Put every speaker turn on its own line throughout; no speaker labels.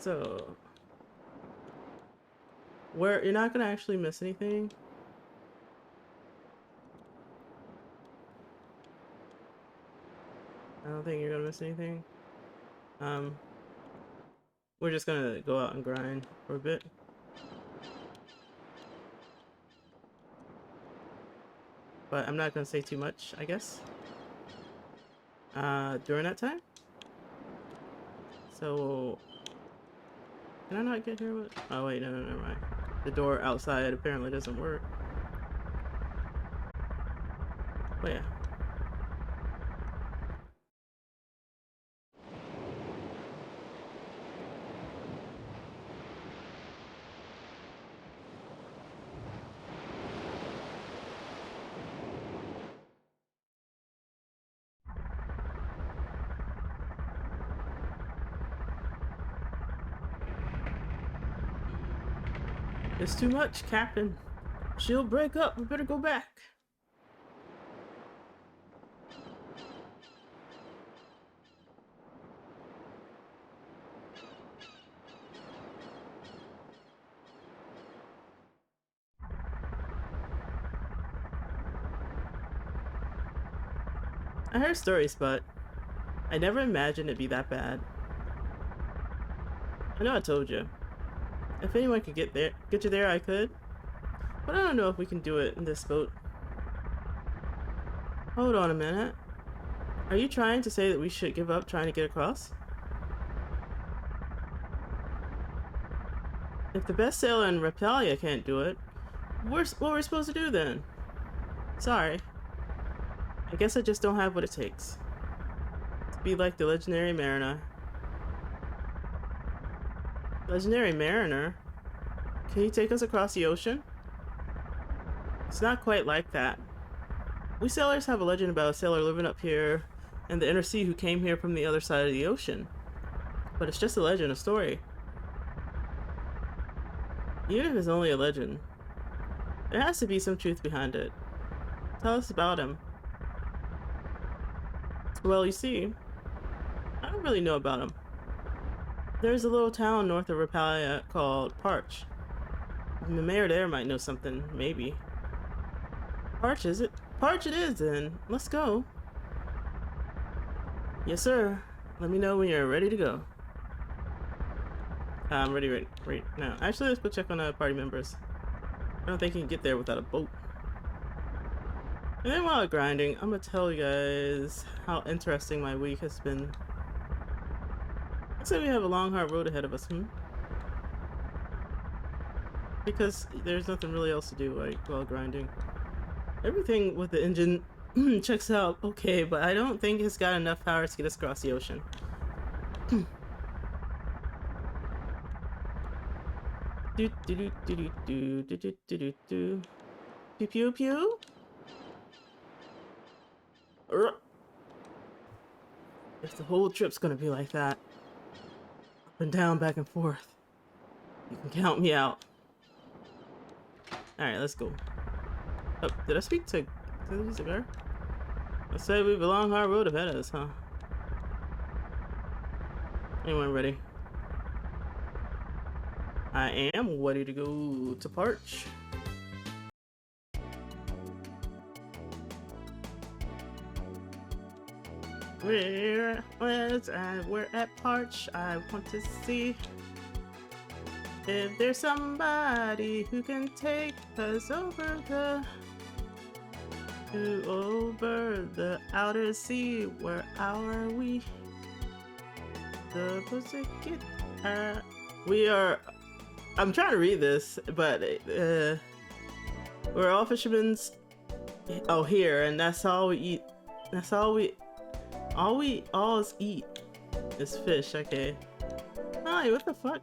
So, where you're not gonna actually miss anything. I don't think you're gonna miss anything. We're just gonna go out and grind for a bit. But I'm not gonna say too much, I guess. During that time. So, can I not get here with? Oh wait, no, never mind. The door outside apparently doesn't work. But yeah. It's too much, Captain. She'll break up. We better go back. I heard stories, but I never imagined it'd be that bad. I know I told you. If anyone could get you there, I could. But I don't know if we can do it in this boat. Hold on a minute. Are you trying to say that we should give up trying to get across? If the best sailor in Repalia can't do it, what we're supposed to do then? Sorry. I guess I just don't have what it takes. To be like the legendary mariner. Legendary mariner? Can you take us across the ocean? It's not quite like that. We sailors have a legend about a sailor living up here in the inner sea who came here from the other side of the ocean. But it's just a legend, a story. Even if it's only a legend, there has to be some truth behind it. Tell us about him. Well, you see, I don't really know about him. There's a little town north of Repalia called Parch. The mayor there might know something, maybe. Parch, is it? Parch it is, then. Let's go. Yes, sir. Let me know when you're ready to go. I'm ready right now. Actually, let's go check on the party members. I don't think you can get there without a boat. And then while grinding, I'm gonna tell you guys how interesting my week has been. Looks like we have a long, hard road ahead of us, Because there's nothing really else to do while grinding. Everything with the engine checks out okay, but I don't think it's got enough power to get us across the ocean. Do do do do do do do do do do. Pew pew pew. If the whole trip's gonna be like that, up and down, back and forth, you can count me out. Alright, let's go. Oh, did I speak to the bear? I said we have a long, hard road ahead of us, huh? Anyone ready? I am ready to go to Parch. We're at Parch. I want to see if there's somebody who can take us over the outer sea. Where are we? Supposed to get we are. I'm trying to read this, but we're all fishermen's. Oh, here, and that's all we eat. That's all we alls eat is fish. Okay. Hi, what the fuck?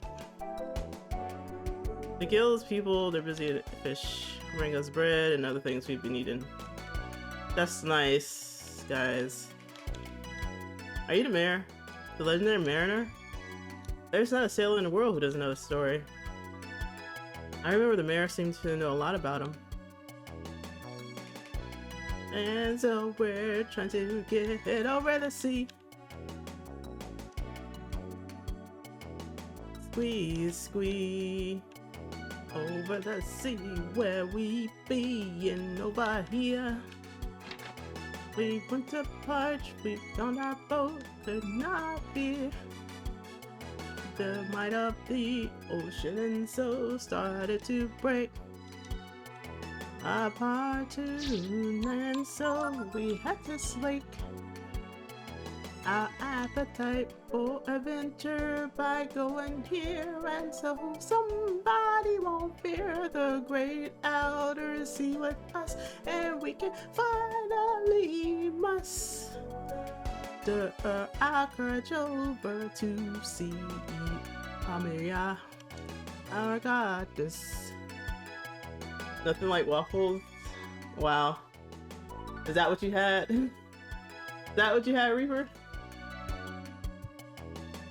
The guild's people, they're busy at fish, bring us bread and other things we've been eating. That's nice, guys. Are you the mayor? The legendary mariner? There's not a sailor in the world who doesn't know the story. I remember the mayor seemed to know a lot about him. And so we're trying to get over the sea. squeeze, squeeze. Over the sea where we be, and over here we went to parch, we found our boat could not be the might of the ocean, and so started to break our pontoon, and so we had to slake our appetite for adventure by going here, and so somebody won't fear the great outer sea with us, and we can finally muster our courage over to see Pamela, our goddess. Nothing like waffles. Wow. Is that what you had? Is that what you had, Reaper?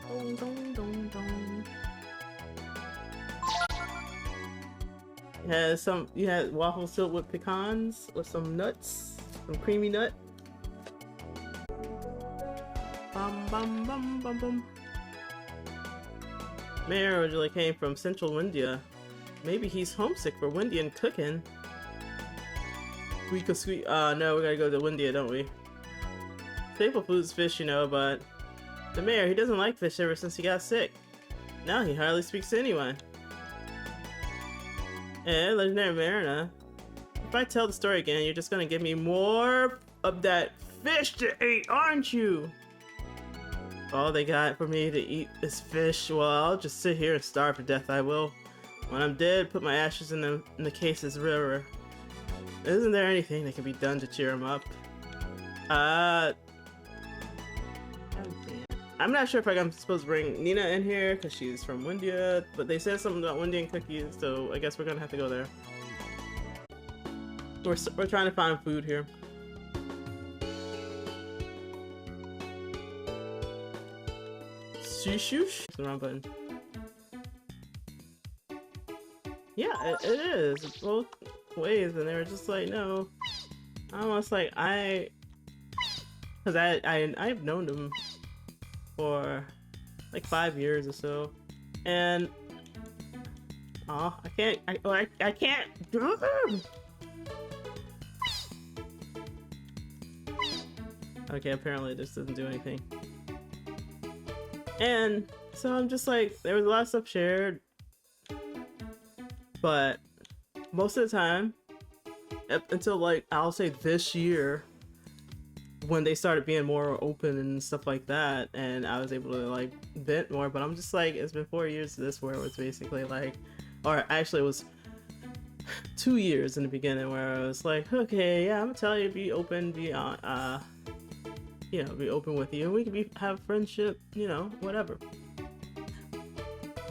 Dong, dong, dong, dong. You had waffles filled with pecans with some nuts, some creamy nut. Bum bum bum bum bum. Mayor originally came from central India. Maybe he's homesick for Indian cooking. We could sweet. No, we gotta go to India, don't we? Staple food's fish, you know, but the mayor, he doesn't like fish ever since he got sick. Now he hardly speaks to anyone. Eh, legendary mariner. If I tell the story again, you're just gonna give me more of that fish to eat, aren't you? All they got for me to eat is fish. Well, I'll just sit here and starve to death, I will. When I'm dead, put my ashes in the case's river. Isn't there anything that can be done to cheer him up? I'm not sure if I'm supposed to bring Nina in here because she's from India, but they said something about Indian cookies, so I guess we're gonna have to go there. We're trying to find food here. Shoosh? The wrong button. Yeah, it is. It's both ways, and they were just like, no. Almost like because I've known them for like 5 years or so, and I can't. Okay, apparently this doesn't do anything. And so I'm just like, there was a lot of stuff shared, but most of the time, up until like, I'll say this year, when they started being more open and stuff like that, and I was able to like vent more, but I'm just like, it's been 4 years to this where it was basically like, or actually it was 2 years in the beginning where I was like, okay, yeah, I'm gonna tell you, be open, be you know, be open with you, and we can have friendship, you know, whatever.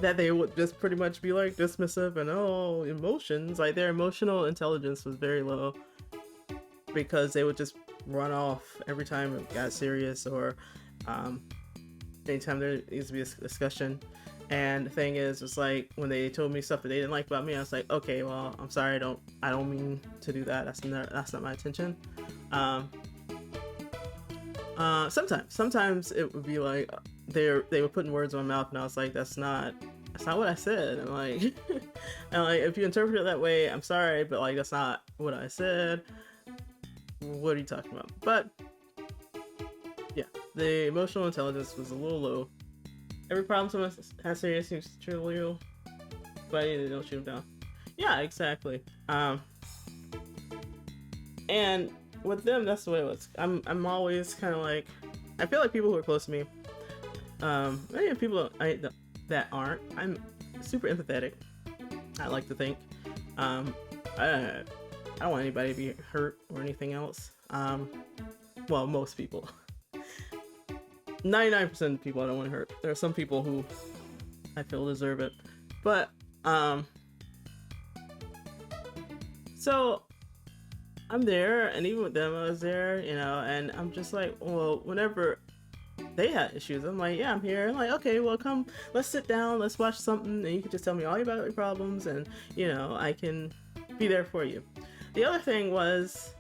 That they would just pretty much be like dismissive and oh, emotions, like their emotional intelligence was very low because they would just run off every time it got serious or anytime there needs to be a discussion. And the thing is, it's like when they told me stuff that they didn't like about me, I was like, okay, well, I'm sorry, I don't mean to do that. That's not my intention. Sometimes it would be like they were putting words in my mouth, and I was like, that's not what I said. And like, and like, if you interpret it that way, I'm sorry, but like, that's not what I said. What are you talking about? But yeah, the emotional intelligence was a little low. Every problem someone has serious seems trivial, but they don't shoot them down. Yeah, exactly. And with them, that's the way it was. I'm always kind of like, I feel like people who are close to me, maybe people that aren't, I'm super empathetic, I like to think. I don't want anybody to be hurt or anything else. Well, most people. 99% of people I don't want to hurt. There are some people who I feel deserve it. But, so I'm there, and even with them I was there, you know, and I'm just like, well, whenever they had issues, I'm like, yeah, I'm here. I'm like, okay, well, come, let's sit down, let's watch something, and you can just tell me all about your problems, and, you know, I can be there for you. The other thing was,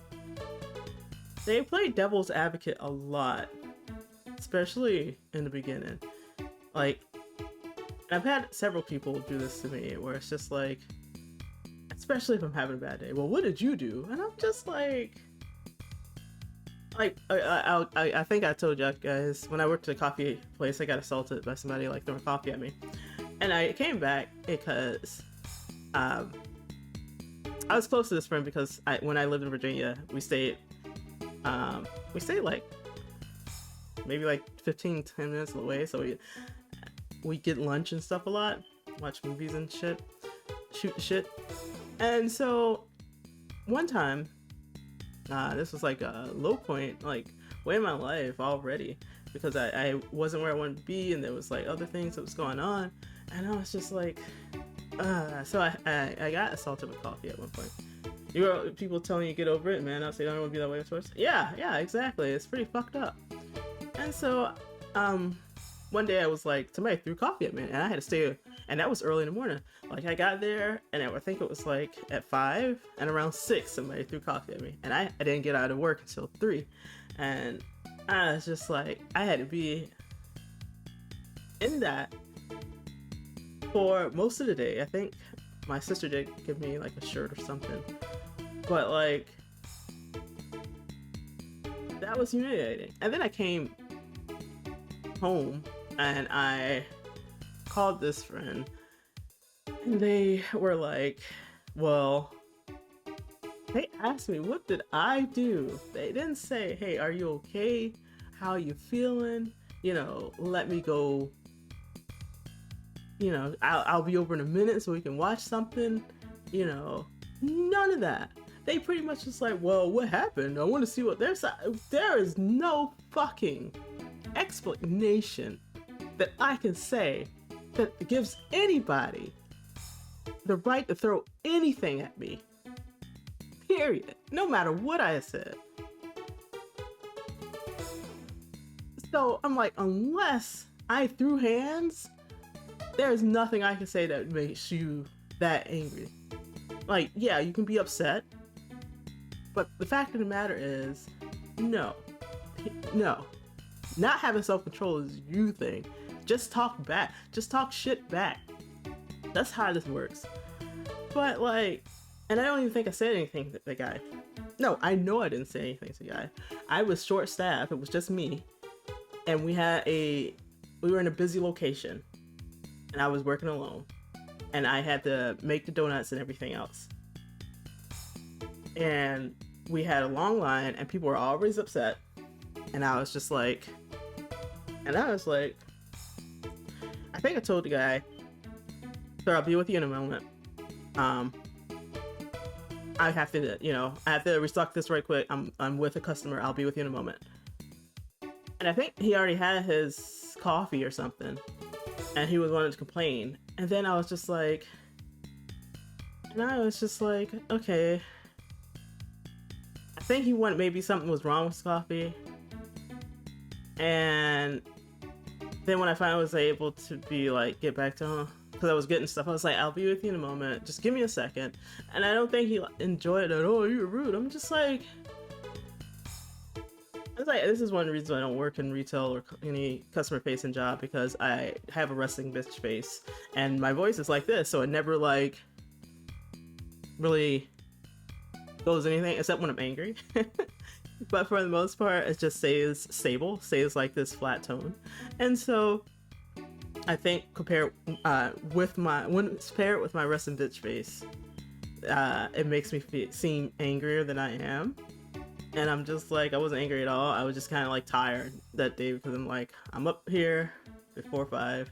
they played devil's advocate a lot, especially in the beginning. Like, I've had several people do this to me where it's just like, especially if I'm having a bad day, well, what did you do? And I'm just like I think I told you guys, when I worked at a coffee place, I got assaulted by somebody like throwing coffee at me. And I came back because I was close to this friend because when I lived in Virginia, we stayed like maybe like 10 minutes away, so we get lunch and stuff a lot, watch movies and shit, shoot shit. And so one time, this was like a low point, like way in my life already, because I wasn't where I wanted to be, and there was like other things that was going on, and I was just like, so I got assaulted with coffee at one point. You know, people telling you get over it, man. I'll say I don't want to be that way first. Yeah, exactly. It's pretty fucked up. And so, one day I was like, somebody threw coffee at me, and I had to stay, and that was early in the morning. Like, I got there, and I think it was like at 5, and around 6, somebody threw coffee at me, and I didn't get out of work until 3, and I was just like, I had to be in that for most of the day. I think my sister did give me like a shirt or something, but like, that was humiliating. And then I came home and I called this friend, and they were like, well, they asked me, what did I do? They didn't say, hey, are you okay? How are you feeling? You know, let me go, you know, I'll be over in a minute so we can watch something. You know, none of that. They pretty much just like, well, what happened? I want to see what their side. There is no fucking explanation that I can say that gives anybody the right to throw anything at me. Period. No matter what I said. So I'm like, unless I threw hands, there's nothing I can say that makes you that angry. Like, yeah, you can be upset, but the fact of the matter is, no. Not having self-control is you thing. Just talk back. Just talk shit back. That's how this works. But like, and I don't even think I said anything to the guy. No, I know I didn't say anything to the guy. I was short-staffed. It was just me. And we were in a busy location. And I was working alone. And I had to make the donuts and everything else. And we had a long line, and people were always upset. And I was just like, I think I told the guy, sir, I'll be with you in a moment. I have to restock this right quick. I'm with a customer. I'll be with you in a moment. And I think he already had his coffee or something, and he was wanting to complain. And then I was just like, okay. I think he wanted, maybe something was wrong with his coffee. And then when I finally was able to be like, get back to him, because I was getting stuff, I was like, I'll be with you in a moment. Just give me a second. And I don't think he enjoyed it. Oh, you're rude. I'm just like, this is one of the reasons I don't work in retail or any customer-facing job, because I have a resting bitch face, and my voice is like this, so it never like really goes anything except when I'm angry. But for the most part, it just stays stable, stays like this flat tone. And so I think compared with my resting bitch face, it makes me seem angrier than I am. And I'm just like, I wasn't angry at all. I was just kind of like tired that day, because I'm like, I'm up here before 5,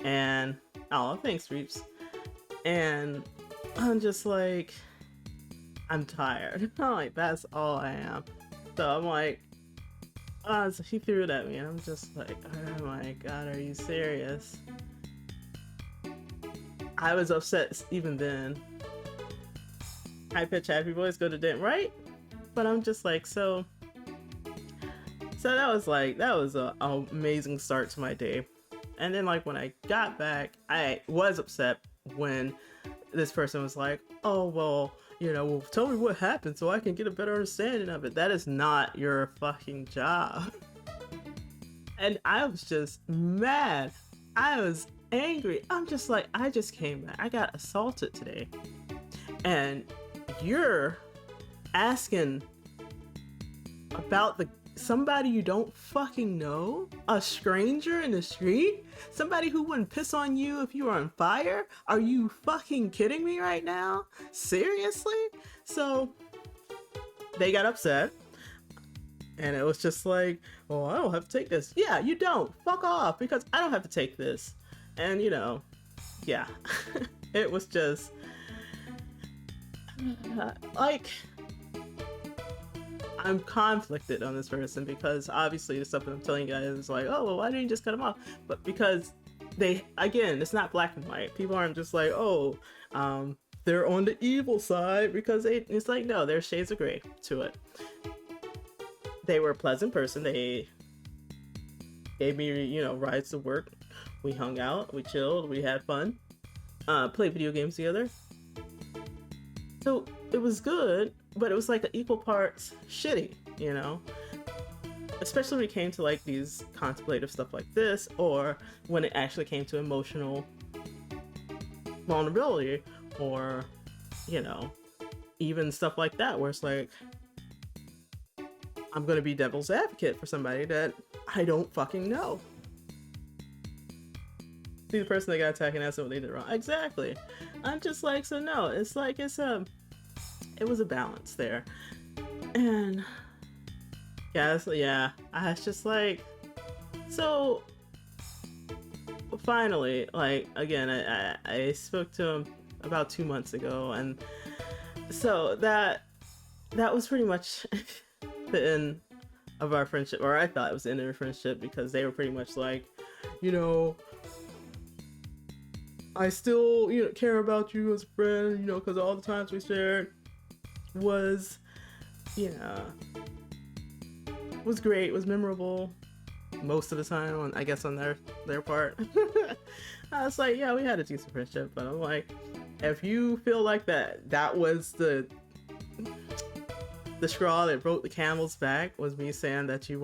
and oh, thanks, Reeps. And I'm just like, I'm tired. I'm like, that's all I am. So I'm like, oh, so he threw it at me, and I'm just like, oh my god, are you serious? I was upset even then. High pitch, happy voice, go to dent, right? But I'm just like, so that was an amazing start to my day. And then like when I got back, I was upset when this person was like, oh, well, you know, well, tell me what happened so I can get a better understanding of it. That is not your fucking job. And I was just mad. I was angry. I'm just like, I just came back. I got assaulted today. And you're asking about somebody you don't fucking know? A stranger in the street? Somebody who wouldn't piss on you if you were on fire? Are you fucking kidding me right now? Seriously? So they got upset. And it was just like, oh, I don't have to take this. Yeah, you don't. Fuck off, because I don't have to take this. And, you know, yeah. It was just... like... I'm conflicted on this person, because obviously the stuff that I'm telling you guys is like, oh, well, why didn't you just cut them off? But because they, again, it's not black and white. People aren't just like, oh, they're on the evil side, because it's like, no, there's shades of gray to it. They were a pleasant person. They gave me, you know, rides to work. We hung out, we chilled, we had fun, played video games together. So it was good, but it was like an equal parts shitty, you know? Especially when it came to like these contemplative stuff like this, or when it actually came to emotional vulnerability, or, you know, even stuff like that, where it's like, I'm gonna be devil's advocate for somebody that I don't fucking know. See the person that got attacked and asked what they did wrong. Exactly. I'm just like, so no, it's like, it was a balance there. And yeah, I was just like, so finally, like, again, I spoke to him about 2 months ago, and so that was pretty much the end of our friendship, or I thought it was the end of our friendship, because they were pretty much like, you know, I still, you know, care about you as a friend, you know, because all the times we shared was, you know, was great, was memorable most of the time, I guess on their part. I was like, yeah, we had a decent friendship, but I'm like, if you feel like that was the straw that broke the camel's back, was me saying that you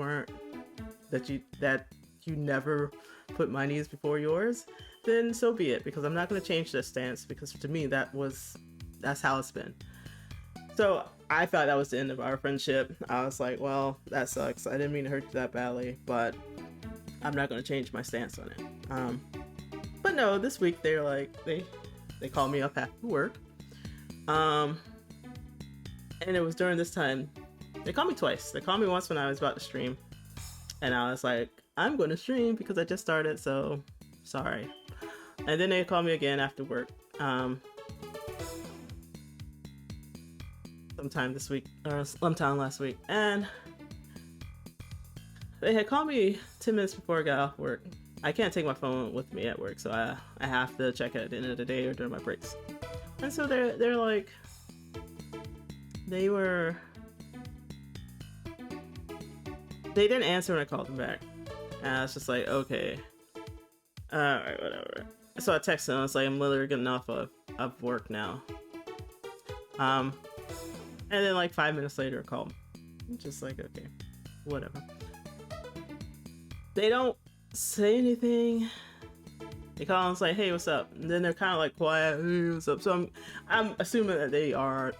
never put my needs before yours, then so be it, because I'm not going to change that stance, because to me that's how it's been. So I thought that was the end of our friendship. I was like, well, that sucks. I didn't mean to hurt you that badly, but I'm not going to change my stance on it. But no, this week they're like, they called me up after work. And it was during this time, they called me twice. They called me once when I was about to stream, and I was like, I'm going to stream because I just started, so sorry. And then they called me again after work. Sometime this week, or sometime last week, and they had called me 10 minutes before I got off work. I can't take my phone with me at work, so I have to check it at the end of the day or during my breaks. And so they're like, they didn't answer when I called them back, and I was just like, okay, alright, whatever. So I texted them. I was like, I'm literally getting off of work now. And then like 5 minutes later, I called. I'm just like, okay, whatever. They don't say anything. They call and say, hey, what's up? And then they're kind of like quiet, hey, what's up? So I'm assuming that they are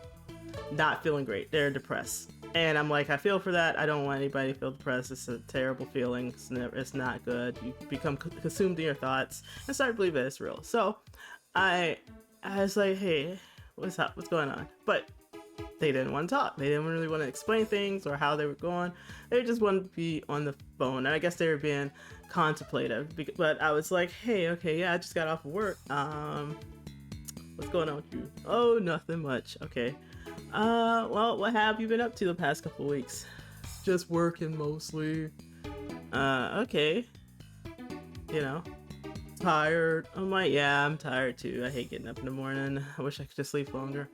not feeling great. They're depressed. And I'm like, I feel for that. I don't want anybody to feel depressed. It's a terrible feeling. It's not good. You become consumed in your thoughts and start to believe that it's real. So I was like, hey, what's up? What's going on? But they didn't want to talk. They didn't really want to explain things or how they were going. They just wanted to be on the phone. And I guess they were being contemplative. But I was like, hey, okay, yeah, I just got off of work. What's going on with you? Oh, nothing much. Okay. Well, what have you been up to the past couple weeks? Just working mostly. Okay. You know, tired. I'm like, yeah, I'm tired too. I hate getting up in the morning. I wish I could just sleep longer.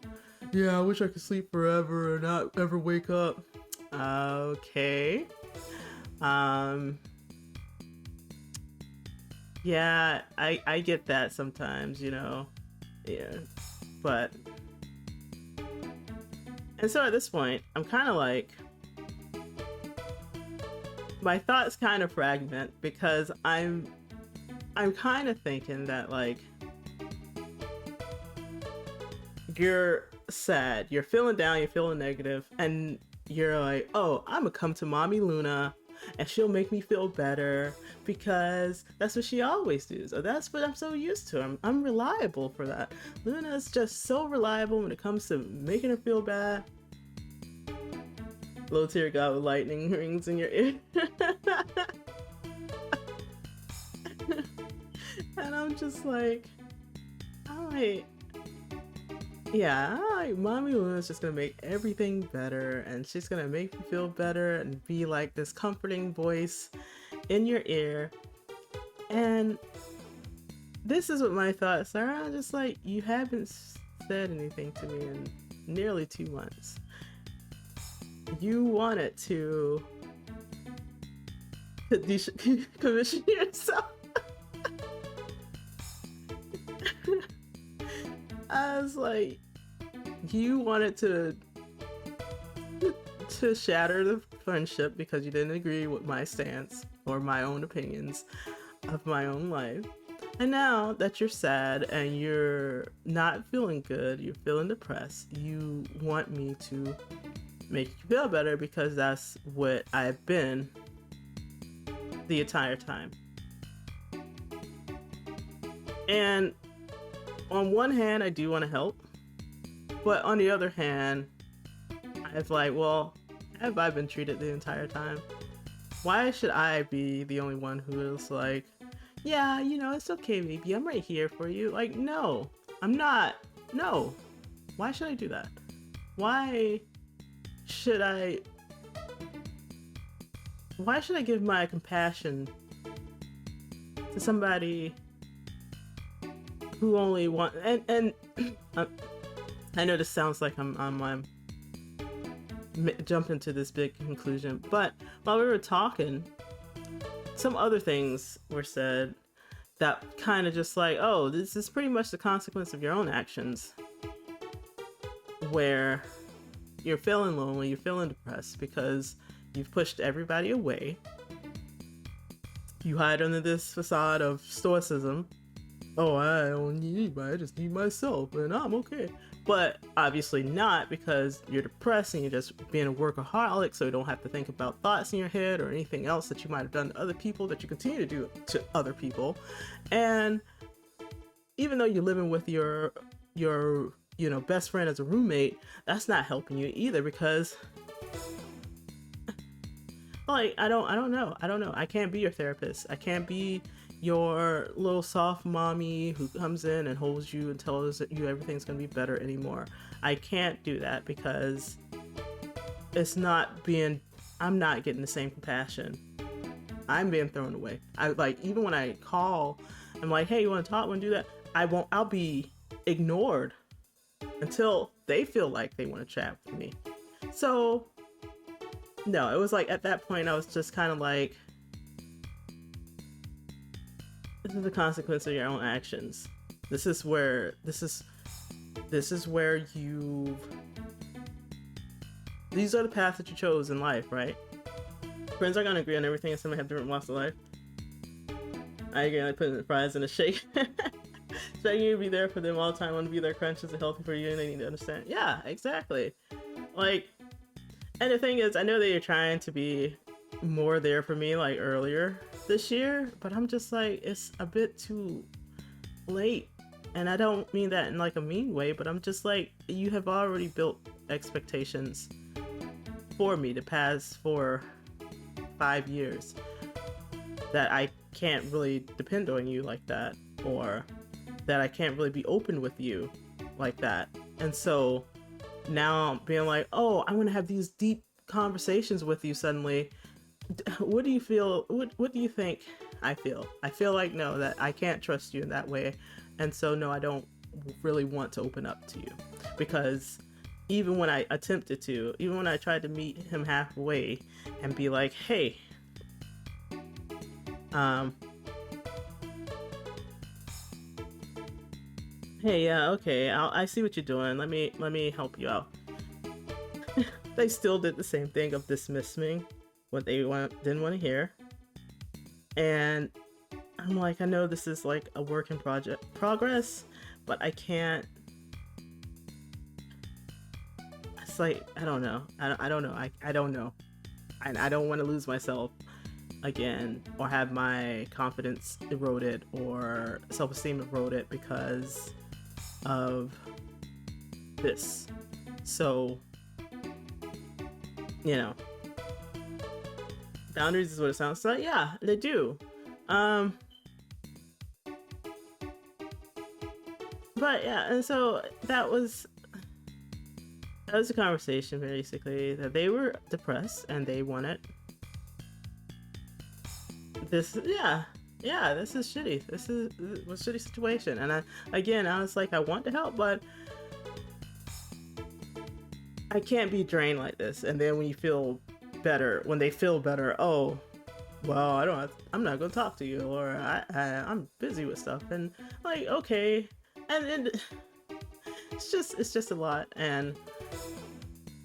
Yeah, I wish I could sleep forever and not ever wake up. Okay. Yeah, I get that sometimes, you know. Yeah. But and so at this point, I'm kind of like, my thoughts kind of fragment, because I'm I'm kind of thinking that like you're sad, you're feeling down, you're feeling negative, and you're like, oh, I'm gonna come to mommy Luna and she'll make me feel better because that's what she always does. Or that's what I'm so used to. I'm reliable for that. Luna is just so reliable when it comes to making her feel bad. Low tier god with lightning rings in your ear. And I'm just like, yeah, mommy Luna's just gonna make everything better, and she's gonna make you feel better and be like this comforting voice in your ear. And this is what my thoughts are. I'm just like, you haven't said anything to me in nearly 2 months. You wanted to commission yourself. I was like, you wanted to shatter the friendship because you didn't agree with my stance or my own opinions of my own life. And now that you're sad and you're not feeling good, you're feeling depressed, you want me to make you feel better because that's what I've been the entire time. And on one hand, I do want to help, but on the other hand, I was like, well, have I been treated the entire time? Why should I be the only one who is like, yeah, you know, it's okay, baby, I'm right here for you? Like, no, I'm not. No. Why should I do that? Why should I give my compassion to somebody who only want and I know this sounds like I'm jumping to this big conclusion, but while we were talking, some other things were said that kind of just like, oh, this is pretty much the consequence of your own actions, where you're feeling lonely, you're feeling depressed because you've pushed everybody away. You hide under this facade of stoicism. Oh, I don't need anybody, I just need myself and I'm okay. But obviously not, because you're depressed and you're just being a workaholic, so you don't have to think about thoughts in your head or anything else that you might have done to other people that you continue to do to other people. And even though you're living with your you know, best friend as a roommate, that's not helping you either, because like I don't know. I can't be your therapist. I can't be your little soft mommy who comes in and holds you and tells you everything's gonna be better anymore. I can't do that because I'm not getting the same compassion. I'm being thrown away. I like, even when I call, I'm like, hey, you wanna talk, wanna do that? I'll be ignored until they feel like they want to chat with me. So no, it was like at that point I was just kind of like, this is the consequence of your own actions. These are the paths that you chose in life, right? Friends are gonna agree on everything and some have different walks of life. I agree, like putting the fries in a shake. Expecting you to be there for them all the time, want to be their crunches are healthy for you, and they need to understand. Yeah, exactly. Like, and the thing is, I know that you're trying to be more there for me like earlier this year, but I'm just like, it's a bit too late. And I don't mean that in like a mean way, but I'm just like, you have already built expectations for me the past 5 years that I can't really depend on you like that, or that I can't really be open with you like that. And so now I'm being like, oh, I want to have these deep conversations with you suddenly. What do you feel? What do you think I feel? I feel like, no, that I can't trust you in that way. And so, no, I don't really want to open up to you, because even when I attempted to, even when I tried to meet him halfway and be like, hey, hey, yeah, okay, I see what you're doing. Let me help you out. They still did the same thing of dismissing what they didn't want to hear. And I'm like, I know this is like a work in progress, but I can't. It's like, I don't know. I don't know. I don't know. I don't want to lose myself again, or have my confidence eroded or self-esteem eroded because of this. So, you know, boundaries is what it sounds like. Yeah, they do. But yeah, and so that was a conversation basically, that they were depressed and they wanted this. Yeah, this is shitty. This is a shitty situation. And I was like, I want to help, but I can't be drained like this. And then when they feel better, oh, well, I'm not gonna talk to you, or I'm busy with stuff, and like, okay, and it's just a lot. And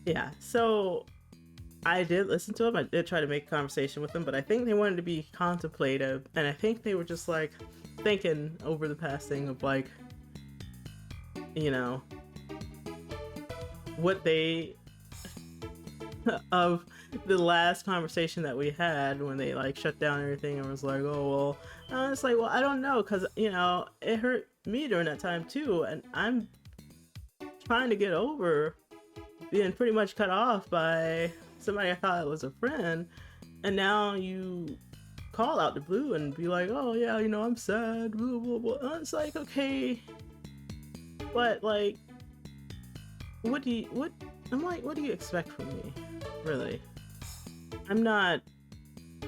yeah, so I did listen to them. I did try to make a conversation with them, but I think they wanted to be contemplative, and I think they were just like thinking over the past thing of like, you know, what they of the last conversation that we had when they like shut down everything and was like, oh well, it's like, well, I don't know, because you know, it hurt me during that time too, and I'm trying to get over being pretty much cut off by somebody I thought was a friend, and now you call out the blue and be like, oh yeah, you know, I'm sad, blah blah blah. And it's like, okay, but like, what do you expect from me, really? I'm not, I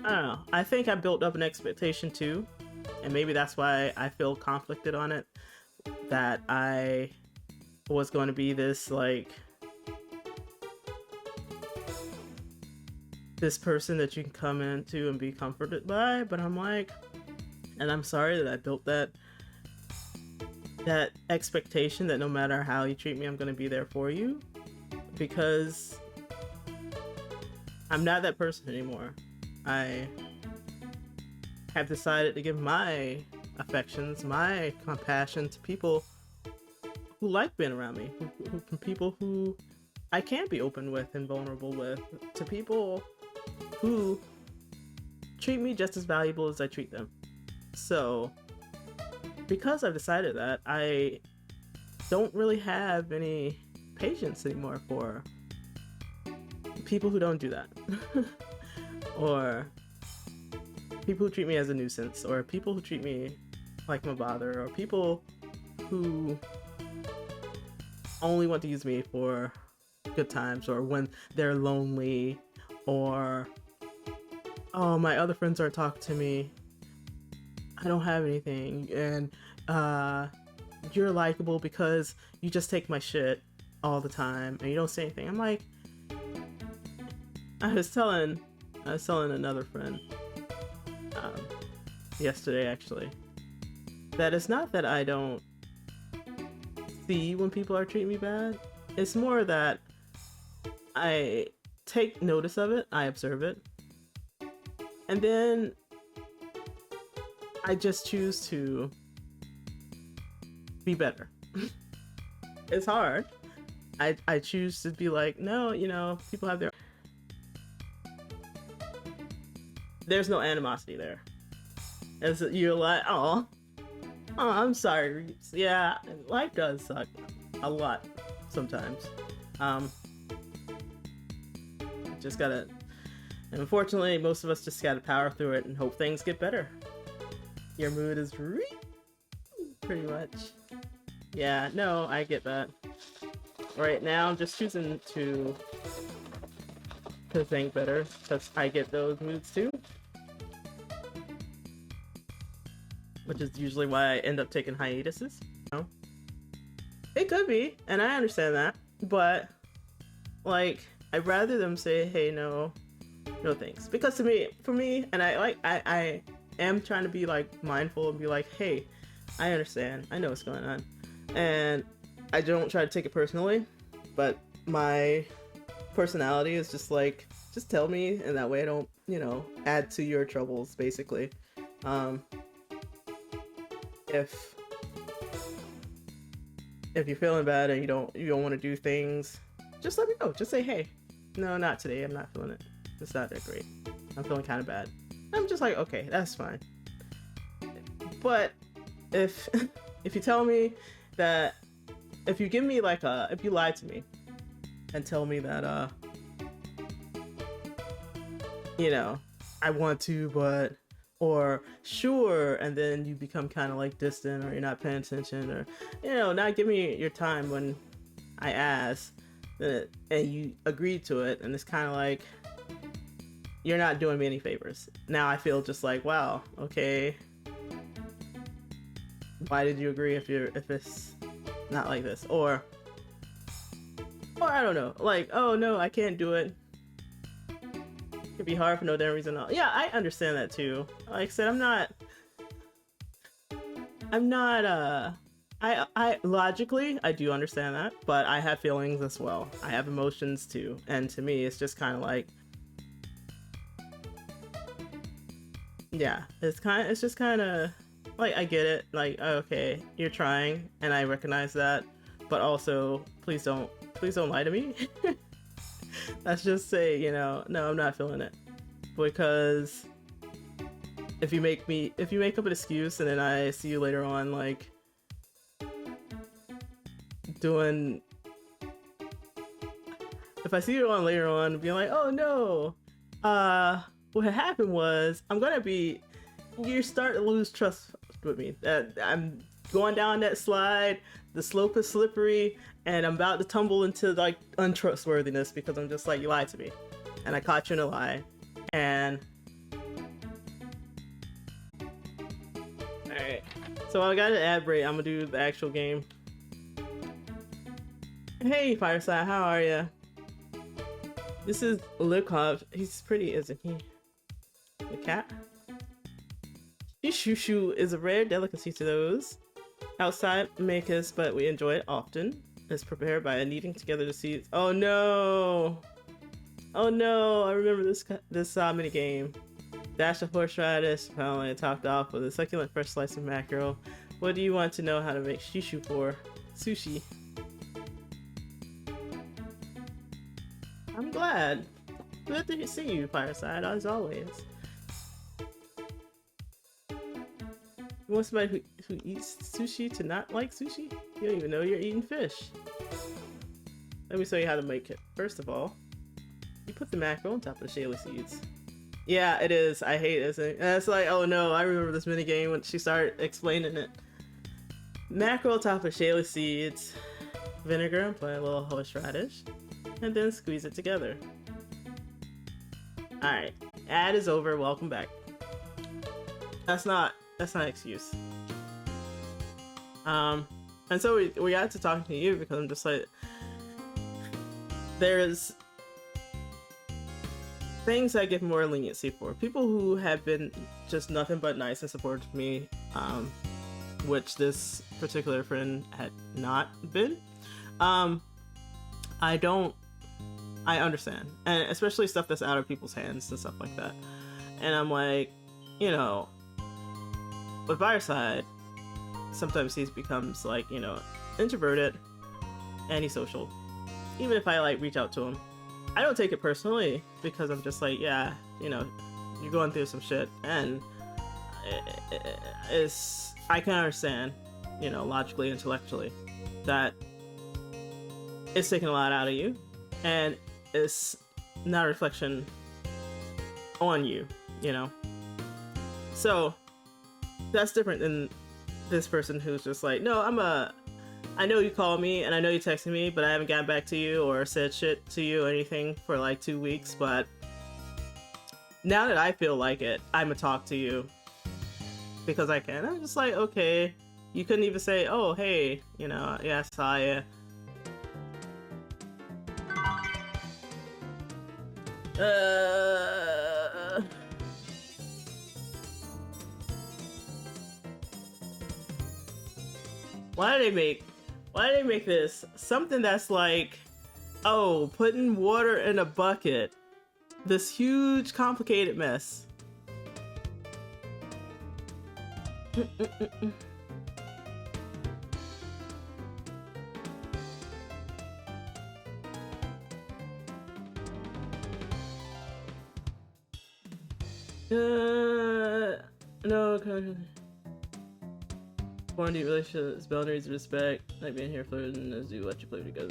don't know. I think I built up an expectation too, and maybe that's why I feel conflicted on it, that I was going to be this like this person that you can come into and be comforted by, but I'm like, and I'm sorry that I built that expectation that no matter how you treat me, I'm going to be there for you, because I'm not that person anymore. I have decided to give my affections, my compassion to people who like being around me, people who I can be open with and vulnerable with, to people who treat me just as valuable as I treat them. So, because I've decided that, I don't really have any patience anymore for people who don't do that. Or people who treat me as a nuisance, or people who treat me like I'm a bother, or people who only want to use me for good times, or when they're lonely, or oh, my other friends aren't talking to me, I don't have anything, and you're likable because you just take my shit all the time and you don't say anything. I'm like, I was telling another friend yesterday actually, that it's not that I don't see when people are treating me bad, it's more that I take notice of it, I observe it, and then I just choose to be better. It's hard. I choose to be like, no, you know, people have there's no animosity there. As you're like, oh, I'm sorry. Yeah, life does suck a lot sometimes. Just gotta, unfortunately, most of us just gotta power through it and hope things get better. Your mood is pretty much. Yeah, no, I get that. Right now, I'm just choosing to think better, because I get those moods too. Which is usually why I end up taking hiatuses. You know? It could be, and I understand that, but like, I'd rather them say, hey, no thanks. Because for me, and I am trying to be like mindful and be like, hey, I understand, I know what's going on, and I don't try to take it personally, but my personality is just just tell me, and that way I don't, you know, add to your troubles, basically. If you're feeling bad and you don't want to do things, just let me know. Just say, hey, no, not today. I'm not feeling it. It's not that great. I'm feeling kind of bad. I'm just like, okay, that's fine. But if if you tell me that, if you give me like if you lie to me and tell me that you know, I want to, but, or sure, and then you become kind of like distant, or you're not paying attention, or, you know, not give me your time when I ask, and you agreed to it, and it's kind of like you're not doing me any favors. Now I feel just like, wow, okay, why did you agree if it's not like this? Or I don't know, like, oh no, I can't do it. It could be hard for no damn reason. Yeah, I understand that too. Like I said, I'm not I logically I do understand that, but I have feelings as well. I have emotions too, and to me it's just kind of like, yeah, it's just kind of like, I get it, like, okay, you're trying and I recognize that, but also please don't lie to me. Let's just say, you know, no, I'm not feeling it. Because if you make up an excuse and then I see you later on, like, doing, if I see you on later on being like, oh no, what happened was, you start to lose trust with me. I'm going down that slide, the slope is slippery, and I'm about to tumble into like untrustworthiness because I'm just like, you lied to me and I caught you in a lie. And alright, so I got an ad break. I'm gonna do the actual game. Hey Fireside, how are ya? This is Lipcop. He's pretty, isn't he? The cat? Shushu is a rare delicacy to those outside makers, but we enjoy it often. It's prepared by kneading together the seeds. Oh no! Oh no! I remember this mini game. Dash of horseradish, finally topped off with a succulent fresh slice of mackerel. What do you want to know how to make shishu for? Sushi. I'm glad. Good to see you, Fireside, as always. You want somebody who eats sushi to not like sushi? You don't even know you're eating fish. Let me show you how to make it. First of all, you put the mackerel on top of the shallow seeds. Yeah, it is. I hate it. And it's like, oh no, I remember this mini game when she started explaining it. Mackerel on top of shallow seeds, vinegar, and put a little horseradish, and then squeeze it together. Alright, ad is over. Welcome back. That's not an excuse. And so we got to talking to you because I'm just like, there's things I give more leniency for. People who have been just nothing but nice and supportive to me, which this particular friend had not been. I understand, and especially stuff that's out of people's hands and stuff like that. And I'm like, you know, with Fireside, sometimes he becomes like, you know, introverted, antisocial. Even if I like reach out to him, I don't take it personally because I'm just like, yeah, you know, you're going through some shit, and I can understand, you know, logically, intellectually, that it's taking a lot out of you, and it's not a reflection on you, you know. So that's different than this person who's just like, no, I know you called me and I know you texted me, but I haven't gotten back to you or said shit to you or anything for like 2 weeks, but now that I feel like it, I'm gonna talk to you because I can. I'm just like, okay, you couldn't even say, oh, hey, you know, yeah, I saw ya. Why do they make this something that's like, oh, putting water in a bucket this huge complicated mess. No. Quarantine relationships, boundaries, respect, like being here flirting, as you let you play because.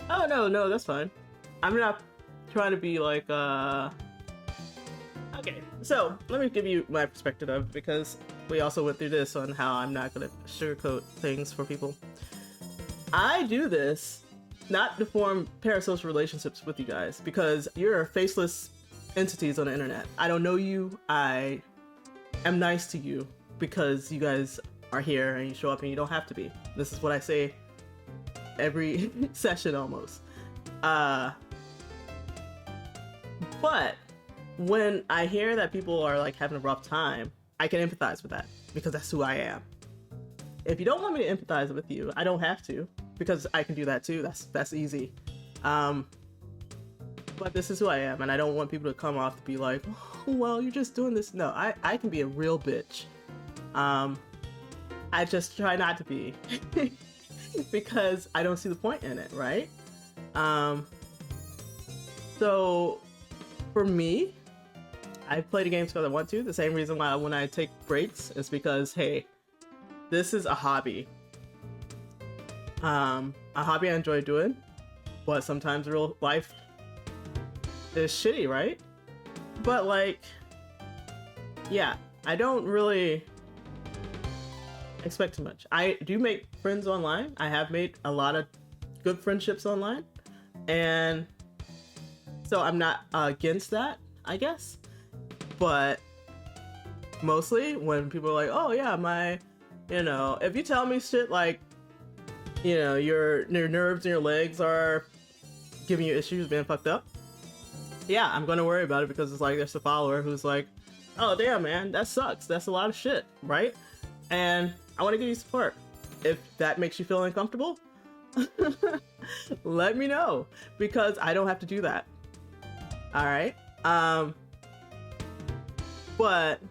Oh no, that's fine. I'm not trying to be like Okay, so let me give you my perspective of it, because we also went through this on how I'm not gonna sugarcoat things for people. I do this not to form parasocial relationships with you guys, because you're faceless entities on the internet. I don't know you. I am nice to you because you guys are here and you show up and you don't have to be. This is what I say every session almost. But when I hear that people are like having a rough time, I can empathize with that because that's who I am. If you don't want me to empathize with you, I don't have to, because I can do that too. That's easy. But this is who I am, and I don't want people to come off to be like, oh, well, you're just doing this. No, I can be a real bitch. I just try not to be because I don't see the point in it, right? So for me, I play the games because I want to. The same reason why when I take breaks is because, hey, this is a hobby. A hobby I enjoy doing, but sometimes real life is shitty, right? But like, yeah, I don't really expect too much. I do make friends online. I have made a lot of good friendships online, and so I'm not against that, I guess. But mostly when people are like, oh yeah, if you tell me shit like, your nerves and your legs are giving you issues, being fucked up, yeah, I'm gonna worry about it, because it's like there's a follower who's like, oh damn man, that sucks, that's a lot of shit, right? And I want to give you support. If that makes you feel uncomfortable, let me know, because I don't have to do that. All right. But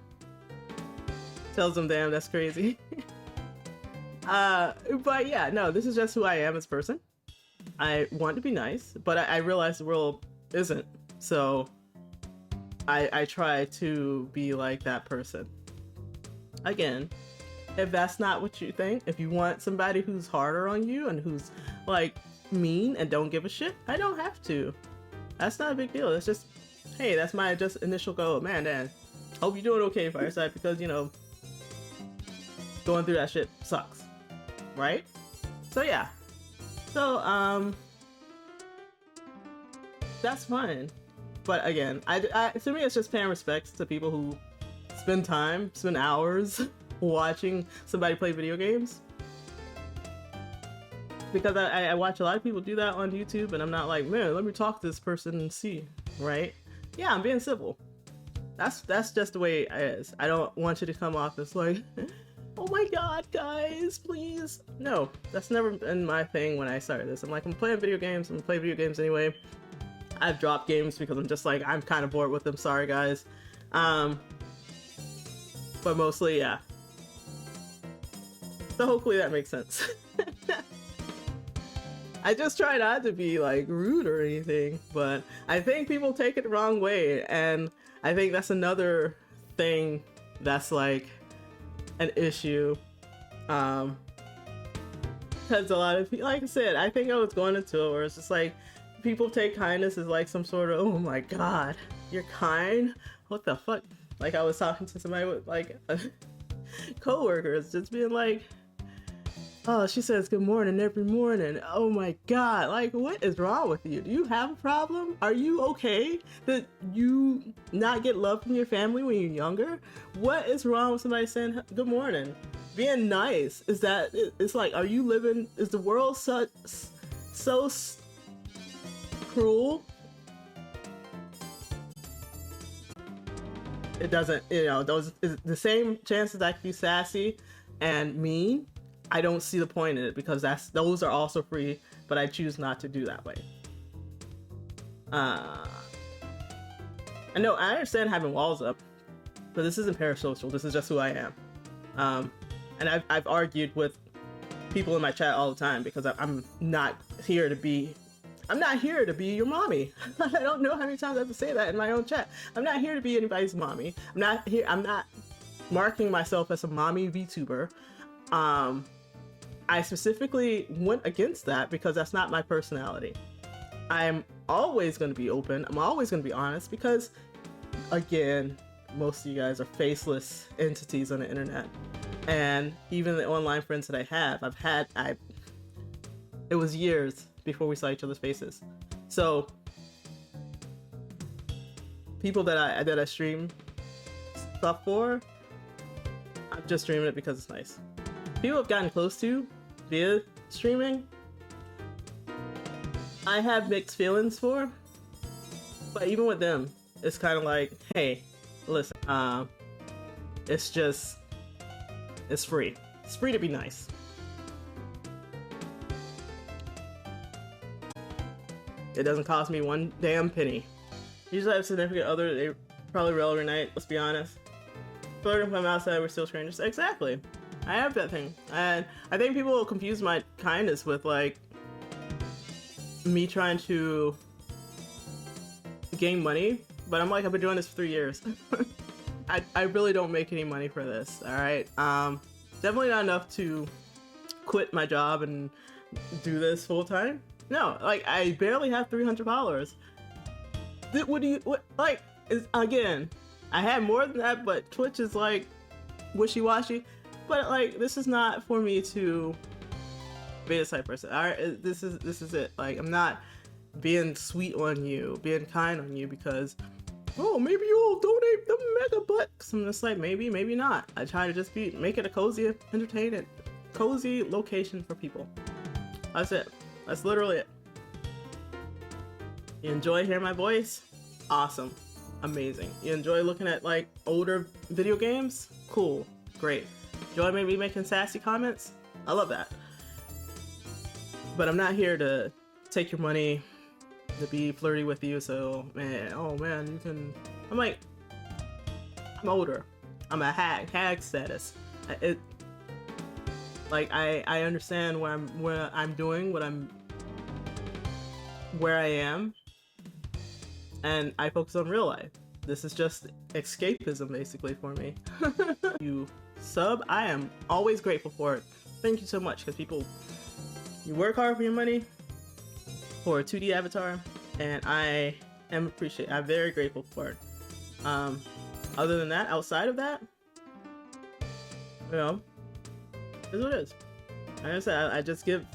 tells them, damn, that's crazy. But yeah, no, this is just who I am as a person. I want to be nice, but I realize the world isn't. So I try to be like that person. Again, if that's not what you think, if you want somebody who's harder on you and who's like mean and don't give a shit, I don't have to. That's not a big deal. It's just, hey, that's my just initial goal. Man, Dan, hope you're doing okay, Fireside, because, going through that shit sucks, right? So yeah. So, that's fine. But again, I to me, it's just paying respects to people who spend hours watching somebody play video games. Because I watch a lot of people do that on YouTube, and I'm not like, man, let me talk to this person and see, right? Yeah, I'm being civil. That's just the way it is. I don't want you to come off as like, oh my god, guys, please. No, that's never been my thing when I started this. I'm like, I'm playing video games. I'm gonna play video games anyway. I've dropped games because I'm just like, I'm kind of bored with them. Sorry, guys. But mostly, yeah. So hopefully that makes sense. I just try not to be like rude or anything, but I think people take it the wrong way, and I think that's another thing that's like an issue. Because a lot of people, like I said, I think I was going into it where it's just like people take kindness as like some sort of, oh my god, you're kind? What the fuck? Like I was talking to somebody with like co-workers, just being like, oh, she says good morning every morning. Oh my god, like what is wrong with you? Do you have a problem? Are you okay that you not get love from your family when you're younger? What is wrong with somebody saying good morning? Being nice, is that, it's like, are you living, is the world so cruel? It doesn't, those is the same chances I could be sassy and mean. I don't see the point in it, because those are also free, but I choose not to do that way. I know, I understand having walls up, but this isn't parasocial. This is just who I am. And I've argued with people in my chat all the time because I'm not here to be. I'm not here to be your mommy. I don't know how many times I have to say that in my own chat. I'm not here to be anybody's mommy. I'm not here. I'm not marking myself as a mommy VTuber. I specifically went against that because that's not my personality. I'm always going to be open. I'm always going to be honest because, again, most of you guys are faceless entities on the internet. And even the online friends that I have, it was years before we saw each other's faces. So people that I stream stuff for, I'm just streaming it because it's nice. People I've gotten close to via streaming, I have mixed feelings for, but even with them, it's kind of like, hey, listen, it's free. It's free to be nice. It doesn't cost me one damn penny. Usually I have a significant other, they probably roll every night, let's be honest. Flirting from outside, we're still strangers. Exactly. I have that thing. And I think people will confuse my kindness with like me trying to gain money, but I'm like, I've been doing this for 3 years. I really don't make any money for this, alright? Definitely not enough to quit my job and do this full time. No, like, I barely have 300 followers. Again, I had more than that, but Twitch is like wishy-washy. But like, this is not for me to be a type person. Alright, this is it. Like, I'm not being sweet on you, being kind on you because, oh, maybe you'll donate the mega bucks. I'm just like, maybe not. I try to just make it a cozy, entertaining, cozy location for people. That's it. That's literally it. You enjoy hearing my voice? Awesome. Amazing. You enjoy looking at like older video games? Cool. Great. Enjoy maybe making sassy comments? I love that. But I'm not here to take your money, to be flirty with you, so man, oh man, you can. I'm like, I'm older. I'm a hag status. I understand where I'm doing, where I am, and I focus on real life. This is just escapism basically for me. You sub, I am always grateful for it. Thank you so much, because you work hard for your money for a 2D avatar, and I'm very grateful for it. Other than that, outside of that, you know, it is what it is. Like I said,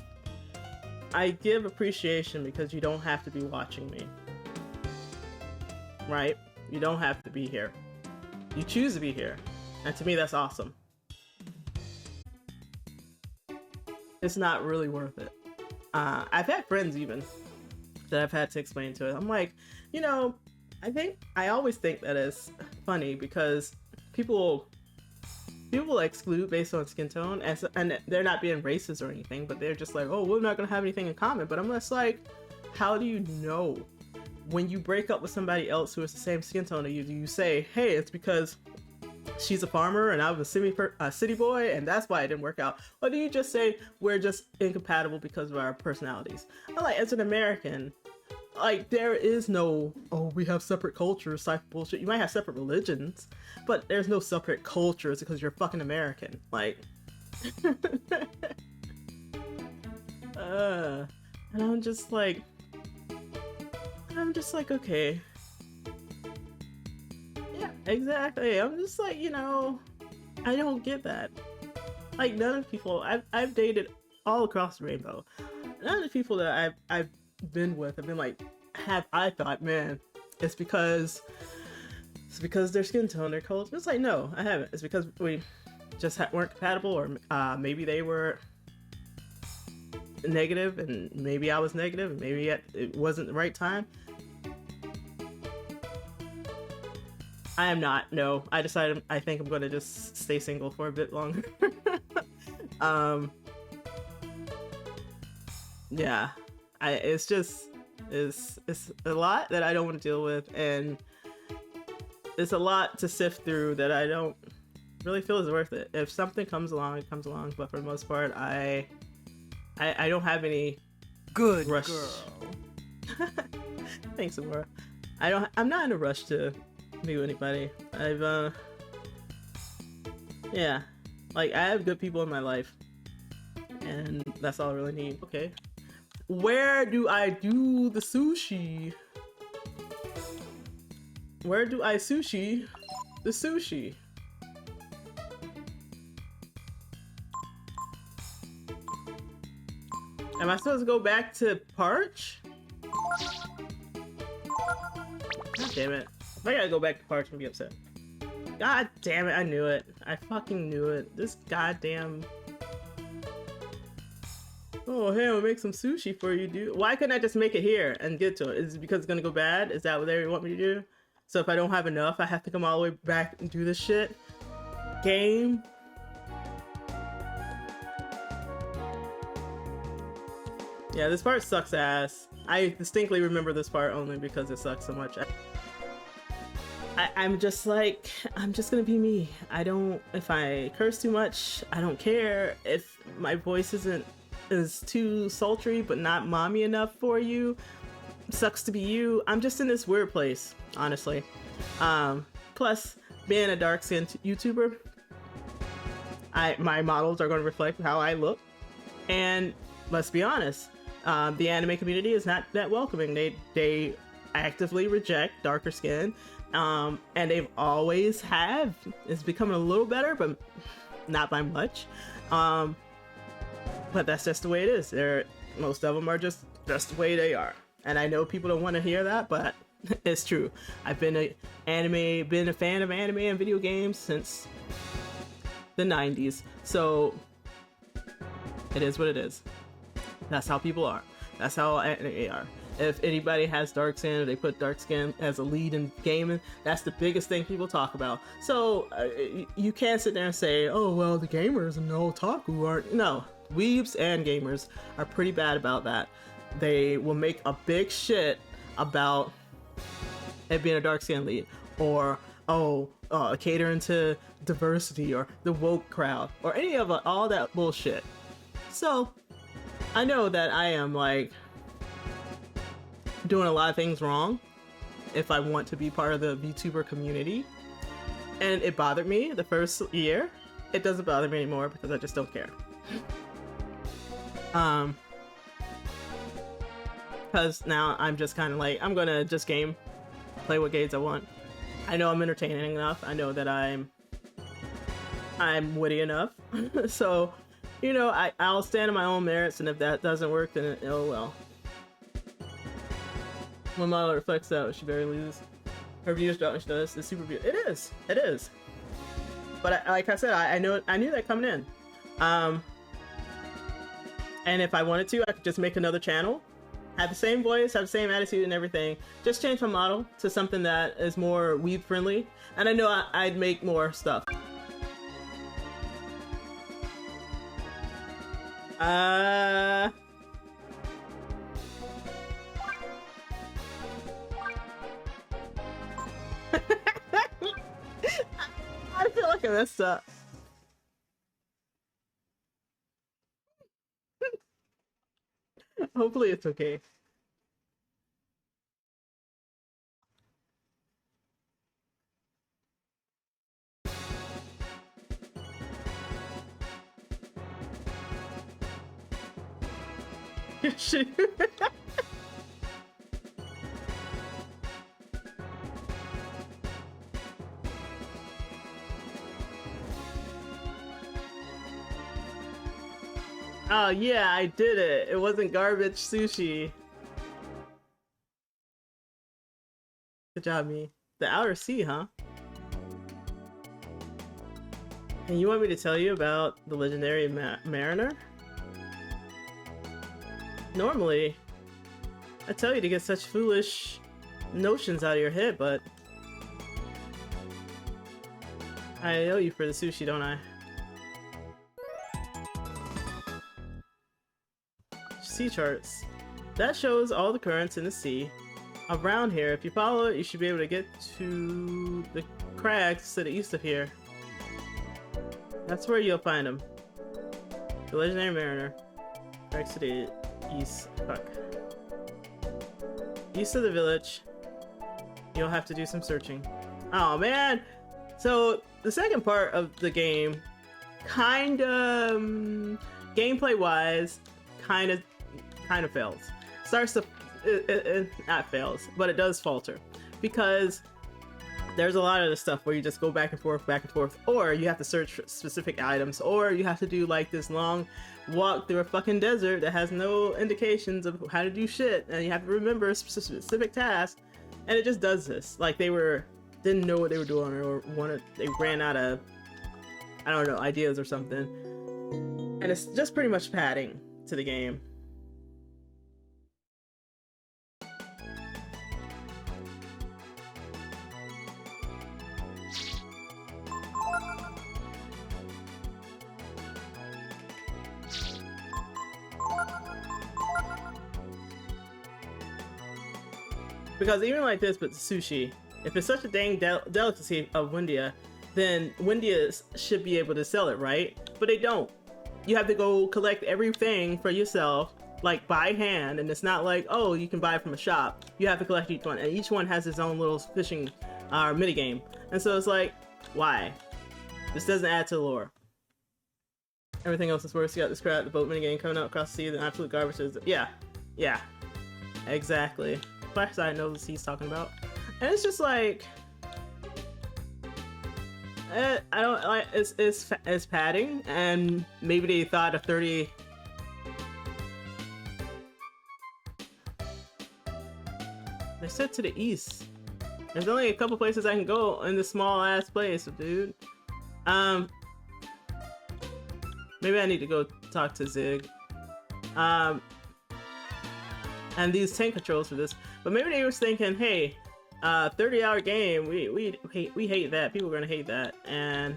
I give appreciation because you don't have to be watching me. Right? You don't have to be here. You choose to be here. And to me, that's awesome. It's not really worth it. I've had friends even that I've had to explain to it. I'm like, you know, I always think that it's funny because people exclude based on skin tone, and they're not being racist or anything, but they're just like, oh, we're not gonna have anything in common. But I'm just like, how do you know? When you break up with somebody else who is the same skin tone as you, do you say, hey, it's because she's a farmer and I was a city boy and that's why it didn't work out? Or do you just say we're just incompatible because of our personalities? I'm like, as an American, like, there is no, oh, we have separate cultures type of bullshit. You might have separate religions, but there's no separate cultures because you're fucking American. Like, and I'm just like, okay. Yeah, exactly. I'm just like, you know, I don't get that. Like, none of the people I've dated all across the rainbow, none of the people that I've been with have been like, I thought, man, it's because their skin tone, their culture. It's like, no, I haven't. It's because we just weren't compatible, or maybe they were negative and maybe I was negative and maybe it wasn't the right time. I am not. No, I decided I think I'm gonna just stay single for a bit longer. Yeah, it's a lot that I don't want to deal with, and it's a lot to sift through that I don't really feel is worth it. If something comes along, it comes along. But for the most part, I don't have any
good
rush.
Girl.
Thanks, Amora. I'm not in a rush to meet anybody. Yeah, like I have good people in my life, and that's all I really need. Okay, where do I do the sushi? Where do I sushi the sushi? Am I supposed to go back to Parch? God damn it. If I gotta go back to Parch, I'm gonna be upset. God damn it, I knew it. I fucking knew it. This goddamn... Oh, hey, I'll make some sushi for you, dude. Why couldn't I just make it here and get to it? Is it because it's gonna go bad? Is that what they want me to do? So if I don't have enough, I have to come all the way back and do this shit? Game? Yeah, this part sucks ass. I distinctly remember this part only because it sucks so much. I'm just like, I'm just gonna be me. If I curse too much, I don't care. If my voice is too sultry but not mommy enough for you, sucks to be you. I'm just in this weird place, honestly. Plus, being a dark-skinned YouTuber, my models are gonna reflect how I look. And let's be honest, the anime community is not that welcoming. They actively reject darker skin. And they've always have. It's becoming a little better, but not by much. But that's just the way it is. Most of them are just the way they are. And I know people don't want to hear that, but it's true. I've been a fan of anime and video games since the 90s. So it is what it is. That's how people are. That's how anime are. If anybody has dark skin, or they put dark skin as a lead in gaming, that's the biggest thing people talk about. So you can't sit there and say, oh, well, the gamers and the otaku aren't. No, weebs and gamers are pretty bad about that. They will make a big shit about it being a dark skin lead, or catering to diversity, or the woke crowd, or any of all that bullshit. So I know that I am like doing a lot of things wrong if I want to be part of the VTuber community, and it bothered me the first year. It doesn't bother me anymore because I just don't care. Because now I'm just kind of like, I'm gonna just play what games I want. I know I'm entertaining enough. I know that I'm witty enough. So, you know, I'll stand on my own merits, and if that doesn't work, then oh well. When model reflects out, she barely loses. Her views drop when she does. It's super beautiful. It is. But like I said, I knew that coming in. And if I wanted to, I could just make another channel, have the same voice, have the same attitude and everything. Just change my model to something that is more weeb friendly, and I know I'd make more stuff. I feel like I messed up. Hopefully it's okay. Oh yeah, I did it. It wasn't garbage sushi. Good job, me. The outer sea, huh? And you want me to tell you about the legendary mariner? Normally, I tell you to get such foolish notions out of your head, but I owe you for the sushi, don't I? Sea charts. That shows all the currents in the sea. around here. If you follow it, you should be able to get to the crags to the east of here. That's where you'll find them. The Legendary Mariner. Crags to the east. Fuck. East of the village. You'll have to do some searching. Oh man! So the second part of the game, kinda gameplay wise, kind of fails. Starts to it not fails, but it does falter because there's a lot of the stuff where you just go back and forth, or you have to search for specific items, or you have to do like this long walk through a fucking desert that has no indications of how to do shit, and you have to remember a specific task, and it just does this. Like didn't know what they were doing, or they ran out of, I don't know, ideas or something, and it's just pretty much padding to the game. Because even like this, but sushi, if it's such a dang delicacy of Windia, then Windia should be able to sell it, right? But they don't. You have to go collect everything for yourself, like by hand, and it's not like, oh, you can buy it from a shop. You have to collect each one, and each one has its own little fishing minigame. And so it's like, why? This doesn't add to the lore. Everything else is worse. You got this crap, the boat minigame coming out across the sea, the absolute garbage is, yeah, exactly. Flashside knows what he's talking about, and it's just like, I don't like it's padding, and maybe they thought of 30. They said to the east. There's only a couple places I can go in this small ass place, dude. Maybe I need to go talk to Zig. And these tank controls for this, but maybe they was thinking, hey, 30-hour game, we hate that. People are gonna hate that, and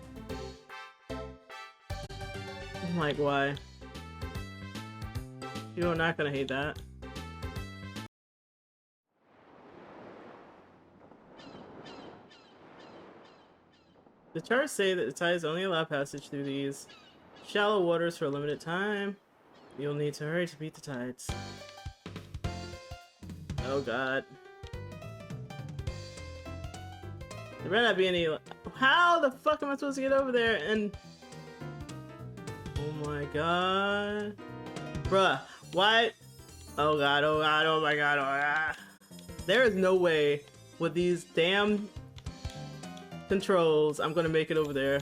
I'm like, why? People are not gonna hate that. The charts say that the tides only allow passage through these shallow waters for a limited time. You'll need to hurry to beat the tides. Oh god. There better not be any. How the fuck am I supposed to get over there? And oh my god, bruh, why? Oh god, oh god, oh my god, oh god. There is no way with these damn controls I'm gonna make it over there.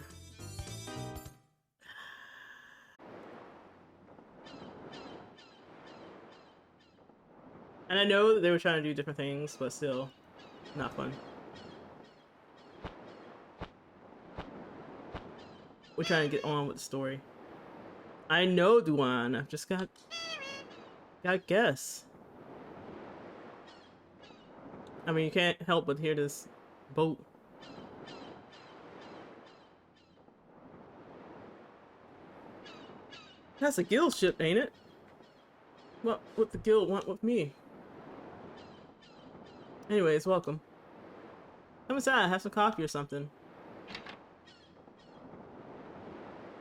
And I know that they were trying to do different things, but still, not fun. We're trying to get on with the story. I know, Duan. I've just got guess. I mean, you can't help but hear this boat. That's a guild ship, ain't it? What the guild want with me? Anyways, welcome. Come inside, have some coffee or something.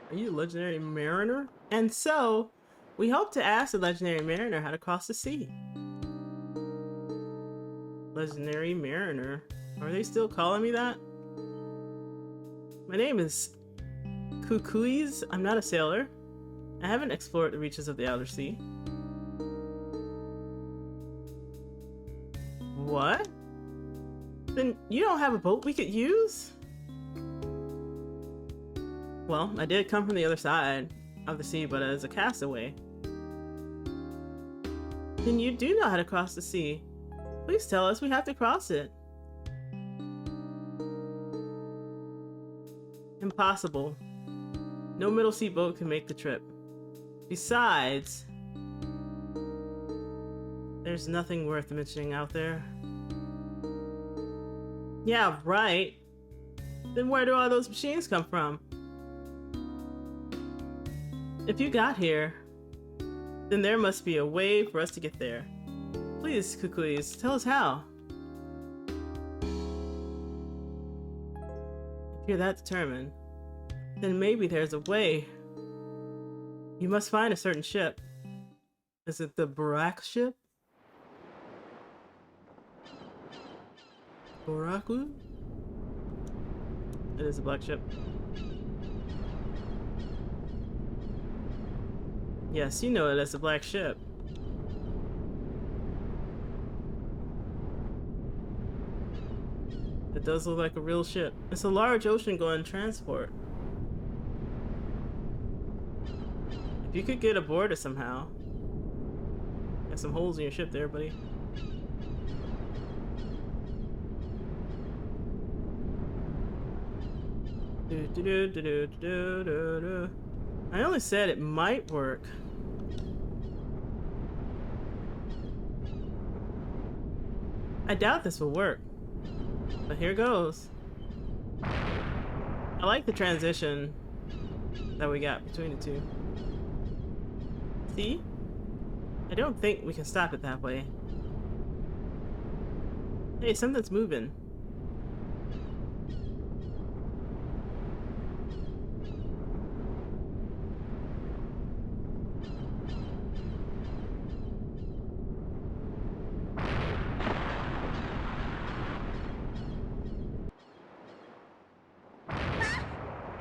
Are you a legendary mariner? And so, we hope to ask the legendary mariner how to cross the sea. Legendary mariner. Are they still calling me that? My name is Kukuis. I'm not a sailor. I haven't explored the reaches of the outer sea. What? Then you don't have a boat we could use? Well, I did come from the other side of the sea, but as a castaway. Then you do know how to cross the sea. Please tell us we have to cross it. Impossible. No middle sea boat can make the trip. Besides, there's nothing worth mentioning out there. Yeah, right. Then where do all those machines come from? If you got here, then there must be a way for us to get there. Please, Kukuis, tell us how. You're that determined. Then maybe there's a way. You must find a certain ship. Is it the Barak ship? Baraku? It is a black ship. Yes, you know it as a black ship. It does look like a real ship. It's a large ocean-going transport. If you could get aboard it somehow. Got some holes in your ship there, buddy. I only said it might work. I doubt this will work. But here goes. I like the transition that we got between the two. See? I don't think we can stop it that way. Hey, something's moving.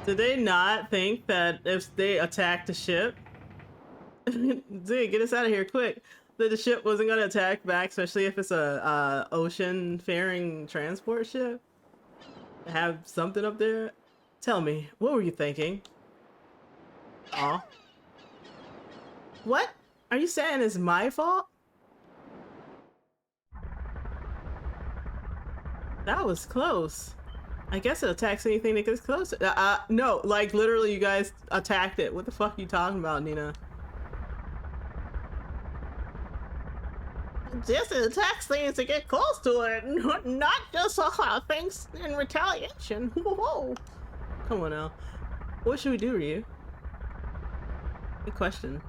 Did they not think that if they attacked the ship, dude, get us out of here quick, that the ship wasn't gonna attack back, especially if it's a ocean-faring transport ship? Have something up there? Tell me, what were you thinking? Aw. What? Are you saying it's my fault? That was close. I guess it attacks anything that gets closer. No, like literally you guys attacked it. What the fuck are you talking about, Nina? Just it attacks things to get close to it, not just things in retaliation. Whoa. Come on now. What should we do, Ryu? Good question.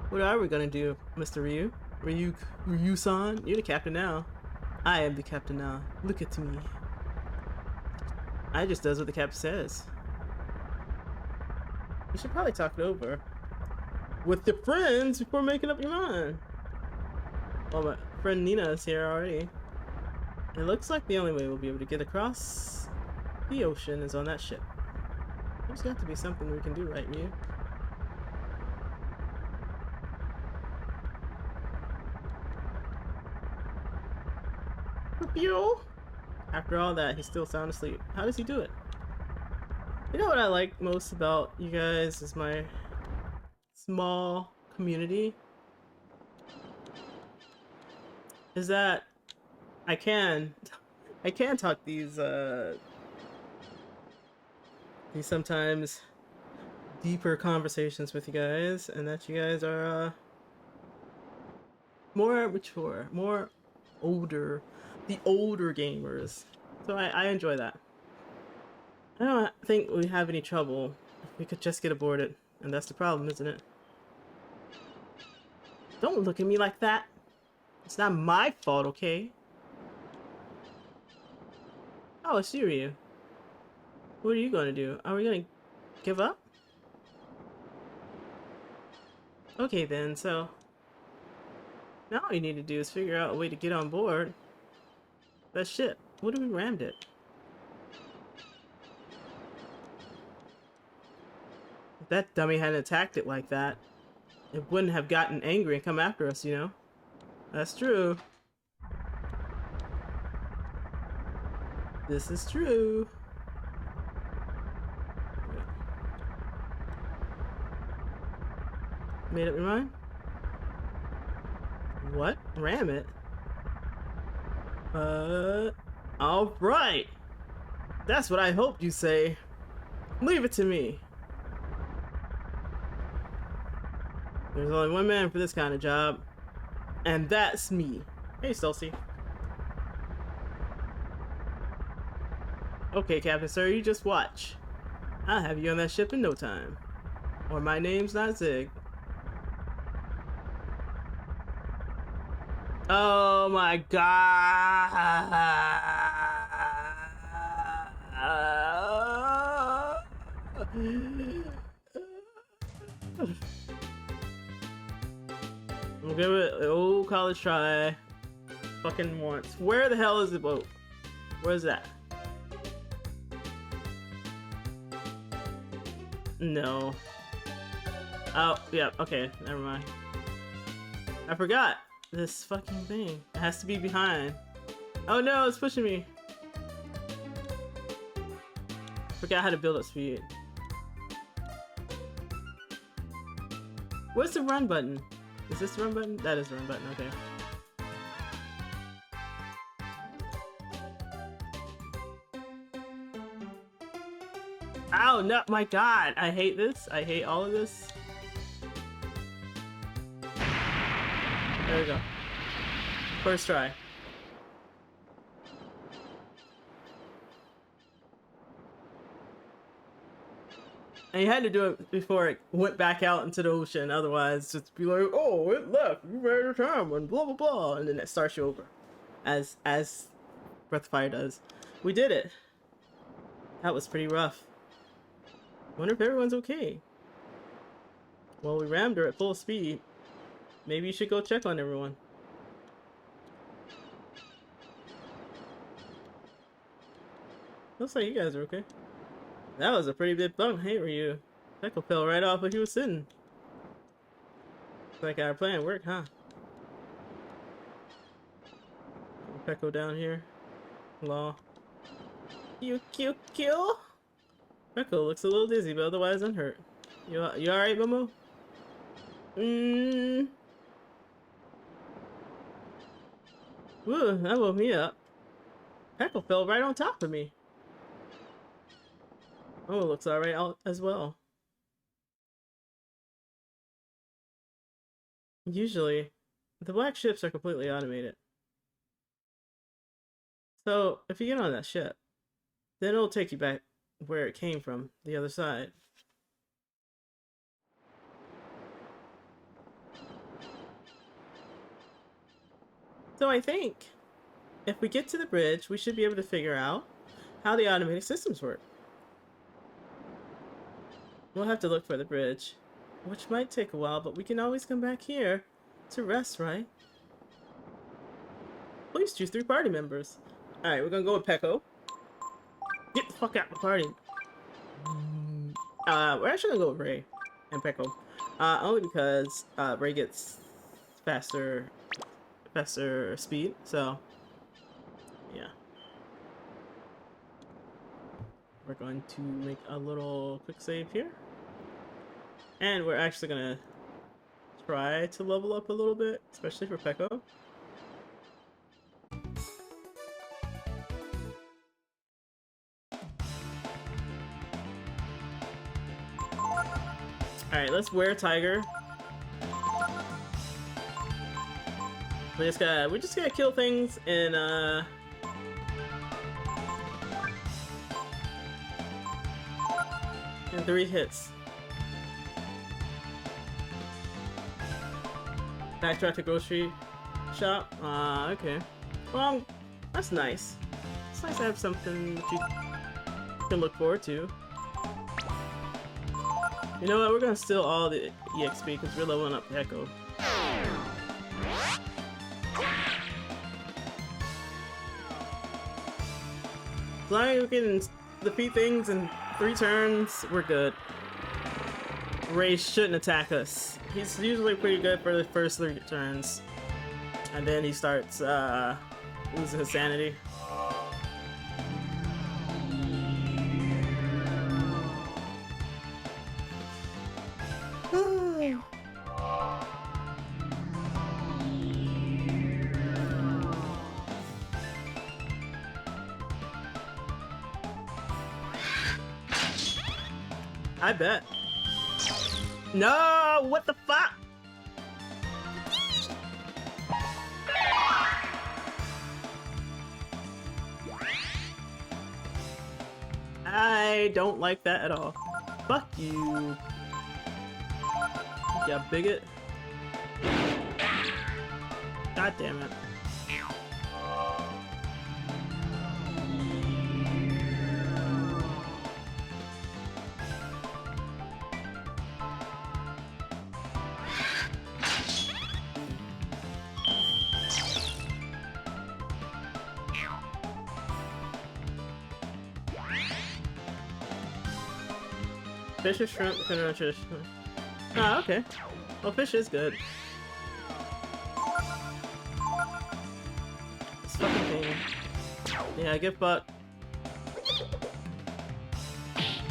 What are we gonna do, Mr. Ryu? Ryu-san? You're the captain now. I am the captain now. Look at me. I just does what the captain says. You should probably talk it over with your friends before making up your mind. Well, my friend Nina is here already. It looks like the only way we'll be able to get across the ocean is on that ship. There's got to be something we can do, right, Ryu? Yo! After all that, he's still sound asleep. How does he do it? You know what I like most about you guys is my small community? Is that I can talk these sometimes deeper conversations with you guys, and that you guys are more mature, more older, the older gamers. So I enjoy that. I don't think we have any trouble if we could just get aboard it, and that's the problem, isn't it? Don't look at me like that. It's not my fault, okay? Oh, it's you. What are you gonna do? Are we gonna give up? Okay then, so now all you need to do is figure out a way to get on board that ship. What if we rammed it? If that dummy hadn't attacked it like that, it wouldn't have gotten angry and come after us, you know? That's true. This is true. Made up your mind? What? Ram it? Alright! That's what I hoped you'd say. Leave it to me. There's only one man for this kind of job, and that's me. Hey, Stolzy. Okay, Captain Sir, you just watch. I'll have you on that ship in no time. Or my name's not Zig. Oh my god. We'll give it an old college try. Fucking once. Where the hell is the boat? Where's that? No. Oh, yeah, okay, never mind. I forgot this fucking thing. It has to be behind. Oh no, it's pushing me. Forgot how to build up speed. Where's the run button? Is this the run button? That is the run button, okay. Ow, no, my god, I hate this. I hate all of this. There we go. First try. And you had to do it before it went back out into the ocean, otherwise just be like, oh, it left, you made a time, and blah blah blah, and then it starts you over. As Breath of Fire does. We did it. That was pretty rough. Wonder if everyone's okay. Well, we rammed her at full speed. Maybe you should go check on everyone. Looks like you guys are okay. That was a pretty big bump. Hey, were you? Peckle fell right off where he was sitting. Looks like our plan worked, huh? Peckle down here. Law. You kill. Peckle looks a little dizzy, but otherwise unhurt. You alright, Momo? Woo, that woke me up. Peckle fell right on top of me. Oh, it looks alright out as well. Usually, the black ships are completely automated. So, if you get on that ship, then it'll take you back where it came from, the other side. So I think, if we get to the bridge, we should be able to figure out how the automated systems work. We'll have to look for the bridge, which might take a while, but we can always come back here to rest, right? Please choose 3 party members. Alright, we're gonna go with Pecco. Get the fuck out of the party. We're actually gonna go with Ray and Pecco. Only because Ray gets faster speed, so yeah. We're going to make a little quick save here. And we're actually gonna try to level up a little bit, especially for Pecco. Alright, let's wear Tiger. We just gotta kill things in in 3 hits. Backtrack to grocery shop. Okay. Well, that's nice. It's nice to have something that you can look forward to. You know what? We're gonna steal all the EXP because we're leveling up Echo. As long as we can defeat things in 3 turns, we're good. Ray shouldn't attack us. He's usually pretty good for the first 3 turns. And then he starts losing his sanity. I bet. No, what the fuck? I don't like that at all. Fuck you. Yeah, bigot. God damn it. Fish or shrimp, depending on fish. Ah, okay. Well, fish is good. This fucking thing. Yeah, get butt.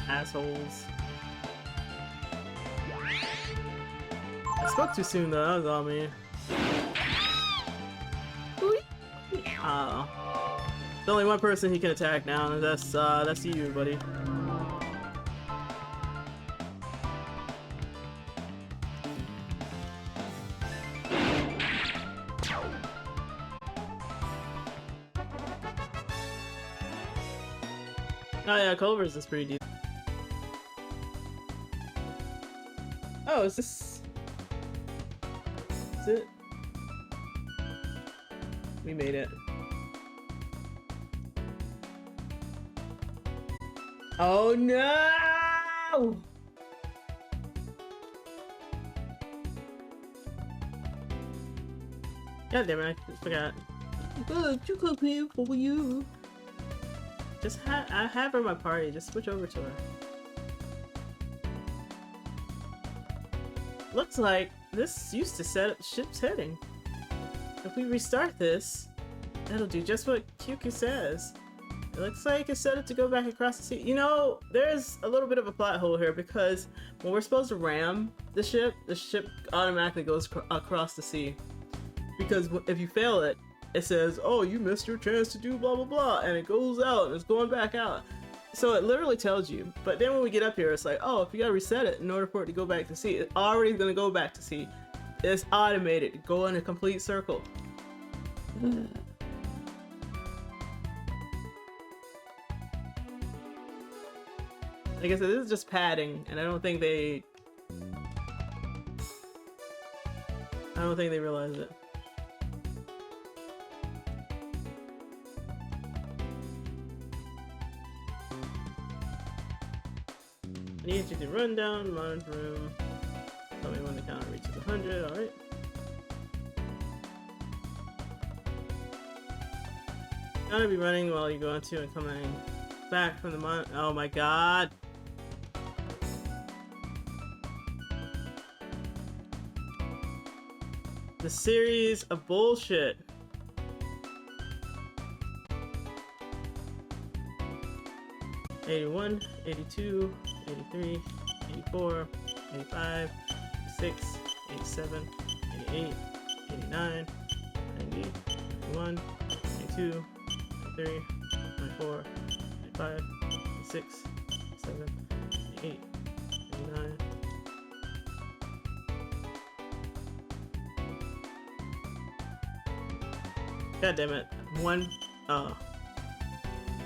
Assholes. I spoke too soon though, that was all me. Oh. There's only one person he can attack now, and that's you, buddy. Oh yeah, Culver's is pretty deep. Oh, is this... Is it? We made it. Oh no! God damn it, I forgot. Oh, you come here for you. Just I have her in my party, just switch over to her. Looks like this used to set up the ship's heading. If we restart this, that'll do just what Kyuku says. It looks like it's set up to go back across the sea. You know, there's a little bit of a plot hole here because when we're supposed to ram the ship automatically goes across the sea. Because if you fail it, it says, oh, you missed your chance to do blah blah blah, and it goes out and it's going back out. So it literally tells you. But then when we get up here, it's like, oh, if you gotta reset it in order for it to go back to sea, it's already gonna go back to sea. It's automated. Go in a complete circle. Like I said, this is just padding, and I don't think they realize it. I need you to run down, monitor room. Tell me when the counter reaches 100, alright. Gotta be running while you're going to and coming back from the oh my god! The series of bullshit. '81, '82, '83, '84, '85, '86, '87, '88, '89, '90, '91, '92, '93, '94, '95, '96, '87, '88, '89. God damn it. Oh.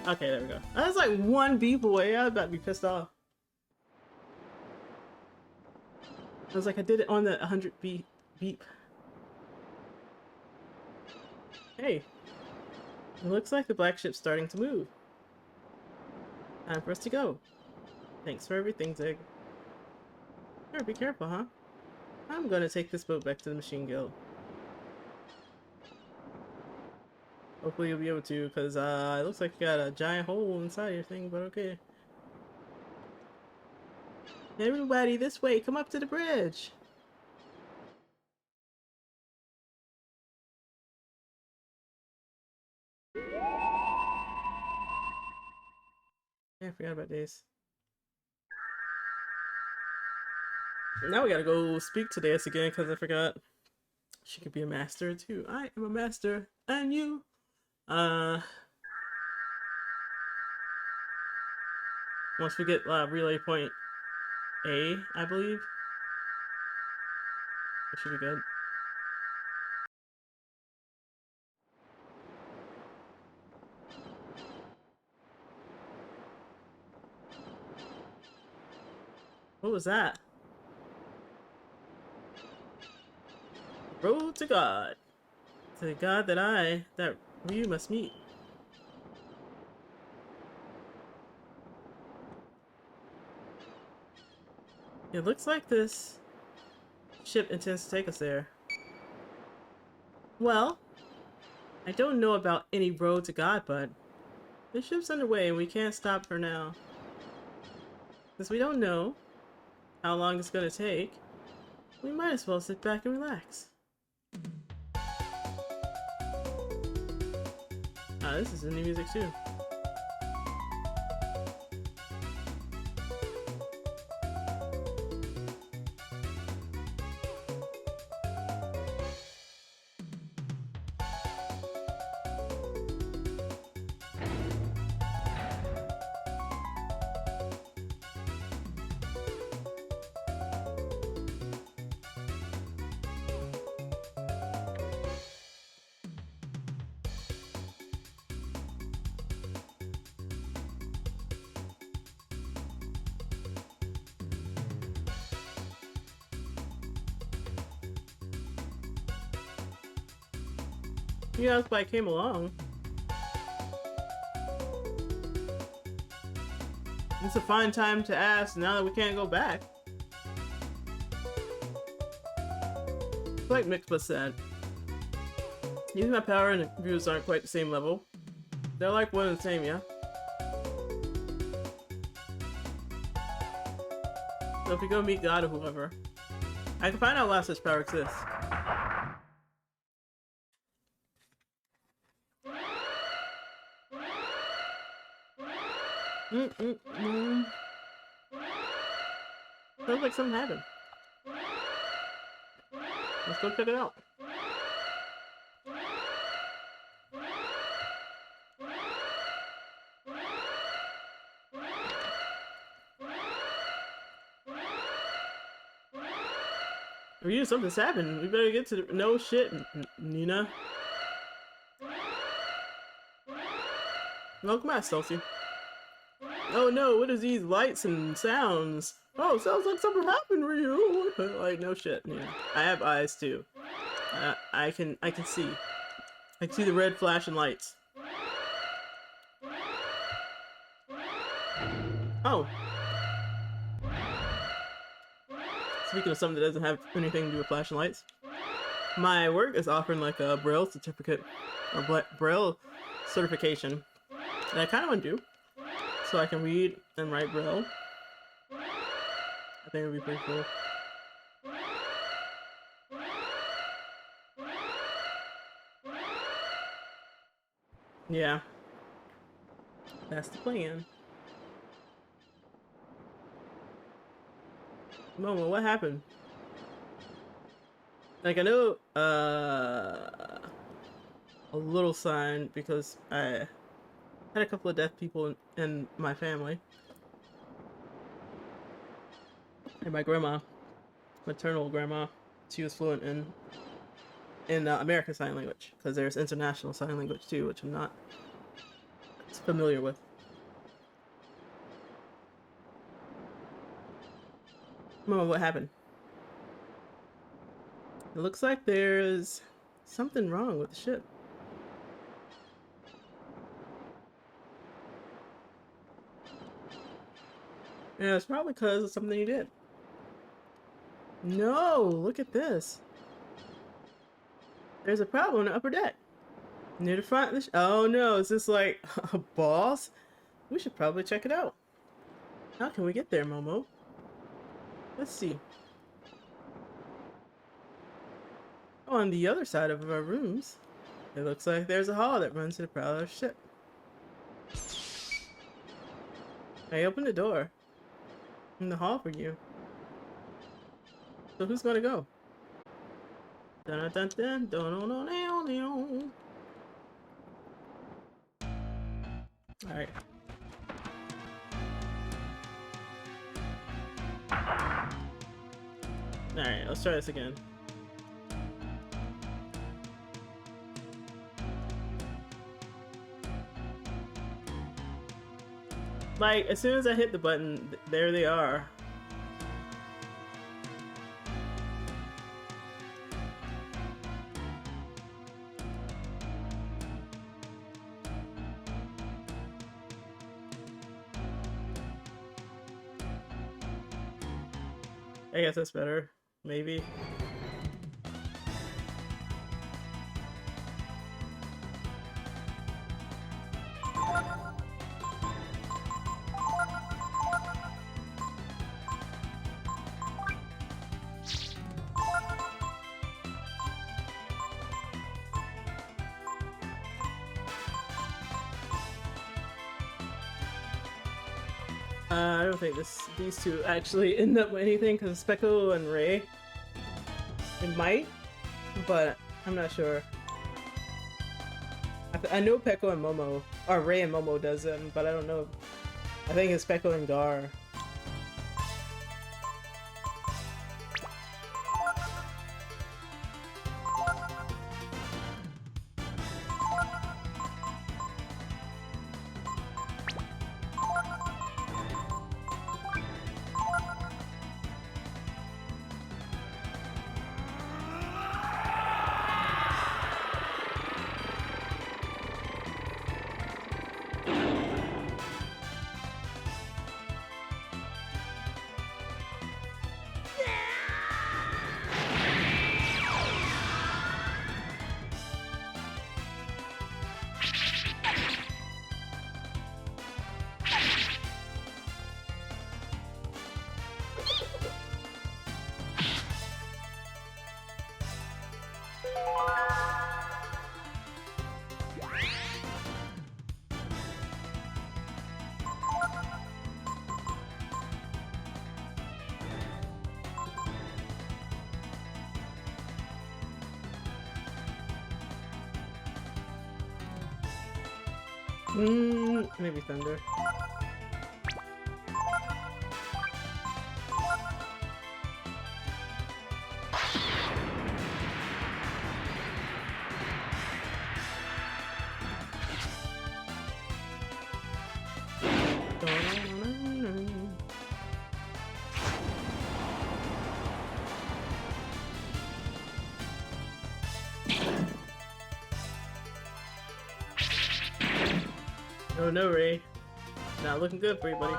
Okay, there we go. I was like one beep away. I was about to be pissed off. I was like, I did it on the 100 beep. Hey. It looks like the black ship's starting to move. Time for us to go. Thanks for everything, Zig. Sure, be careful, huh? I'm gonna take this boat back to the Machine Guild. Hopefully you'll be able to, because it looks like you got a giant hole inside your thing, but okay. Everybody, this way! Come up to the bridge! Yeah, I forgot about this. Now we gotta go speak to Deus again, because I forgot. She could be a master, too. I am a master, and you! Once we get relay point A, I believe, it should be good. What was that? Road to God. To the God that you must meet. It looks like this ship intends to take us there. Well, I don't know about any road to God, but the ship's underway and we can't stop for now. Because we don't know how long it's gonna take, we might as well sit back and relax. Ah, this is the new music too. Yeah, that's why I came along. It's a fine time to ask now that we can't go back. Like Mixpa said, even my power and views aren't quite the same level. They're like one and the same, yeah? So if we go meet God or whoever, I can find out why such power exists. Sounds like something happened. Let's go check it out. Ryu, something's happened. We better get to the— no shit, Nina. Welcome back, Stealthy. Oh no, what is these lights and sounds? Oh, sounds like something happened, Ryu. Like, no shit, Nina. I have eyes too. I can see. I can see the red flashing lights. Oh. Speaking of something that doesn't have anything to do with flashing lights, my work is offering like a Braille certificate, or Braille certification, and I kind of want to do, so I can read and write Braille. I think it would be pretty cool. Yeah, that's the plan. Momo, what happened? Like, I know, a little sign because I had a couple of deaf people in my family. And my grandma, maternal grandma, she was fluent in American Sign Language, because there's International Sign Language too, which I'm not familiar with. Mama, what happened? It looks like there's something wrong with the ship. Yeah, it's probably because of something you did. No, look at this. There's a problem on the upper deck. Near the front of the oh no, is this like a boss? We should probably check it out. How can we get there, Momo? Let's see. On the other side of our rooms, it looks like there's a hall that runs to the prow of the ship. I opened the door in the hall for you. So who's gonna go? Dun dun dun dun dun dun dun dun. Alright. Alright, let's try this again. Like, as soon as I hit the button, there they are. I guess that's better. Maybe. I don't think these two actually end up with anything because Speckle and Ray. It might, but I'm not sure. I know Peko and Momo, or Ray and Momo does them, but I don't know. I think it's Peko and Gar. Maybe Thunder. Oh no, Ray. Not looking good for you, buddy.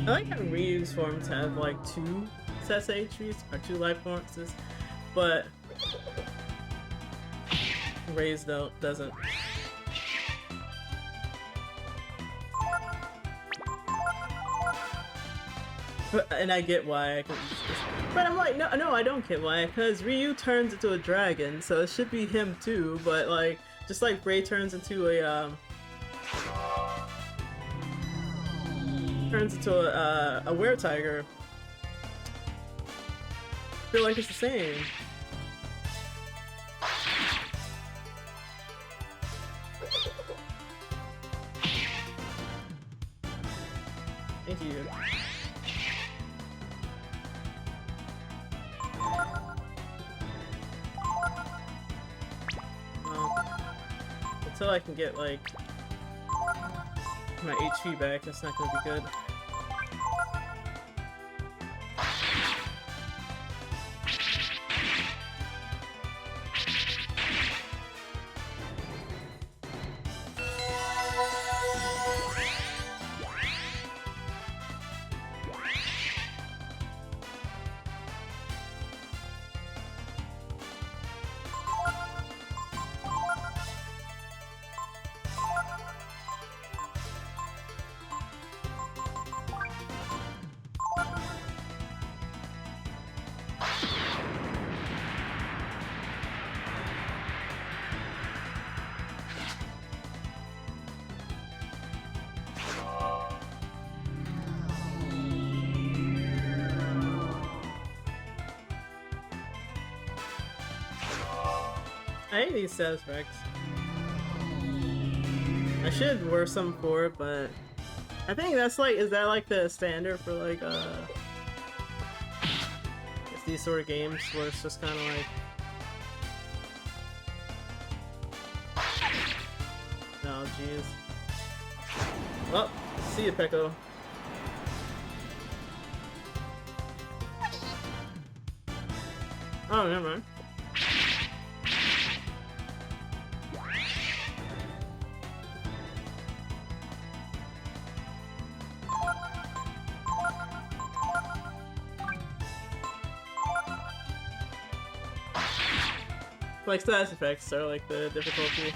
I like how Ryu's forms have like 2 sets of HPs, or 2 life forces, but Ray's doesn't. And I get why. But I'm like, no, I don't get why, because Ryu turns into a dragon, so it should be him too, but like, just like Ray turns into a, a were-tiger. I feel like it's the same. Thank you. Until I can get like my HP back, that's not gonna be good. I hate these status packs. I should wear some for it, but I think that's like, is that like the standard for like, it's these sort of games where it's just kind of like, Oh, jeez. Oh, see you, Pecco. Oh, never mind. Like status effects are like the difficulty.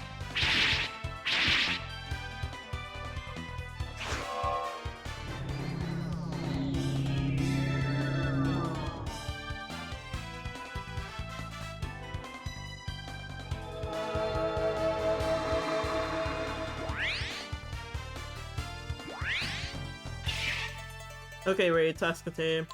Okay, Raid, task attain.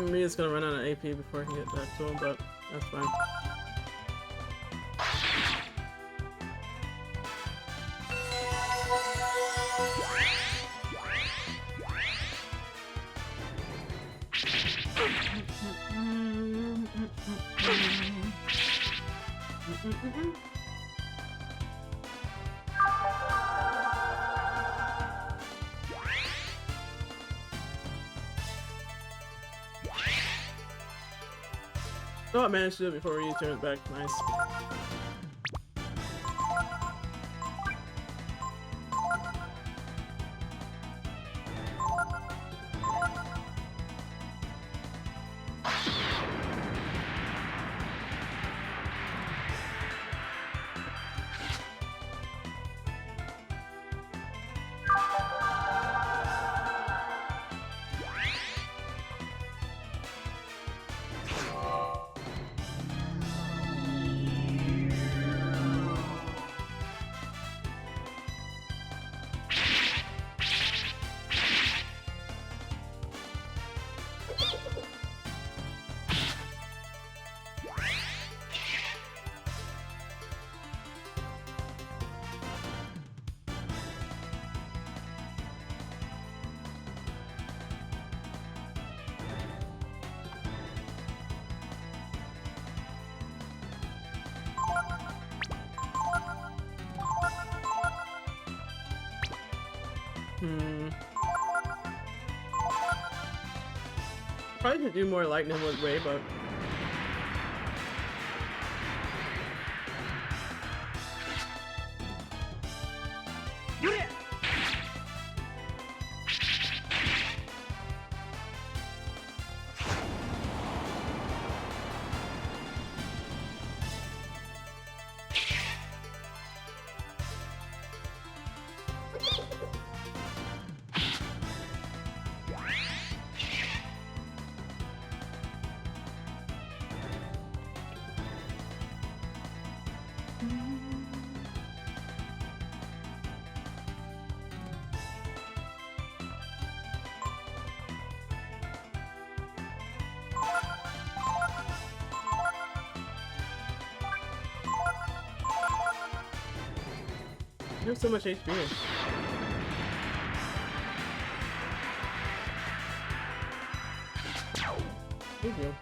Mia's gonna run out of AP before I can get back to him, but that's fine. Oh, I managed to do it before we turned it back. Nice. Probably should do more lightning with Ray, but you have so much HP. Thank you.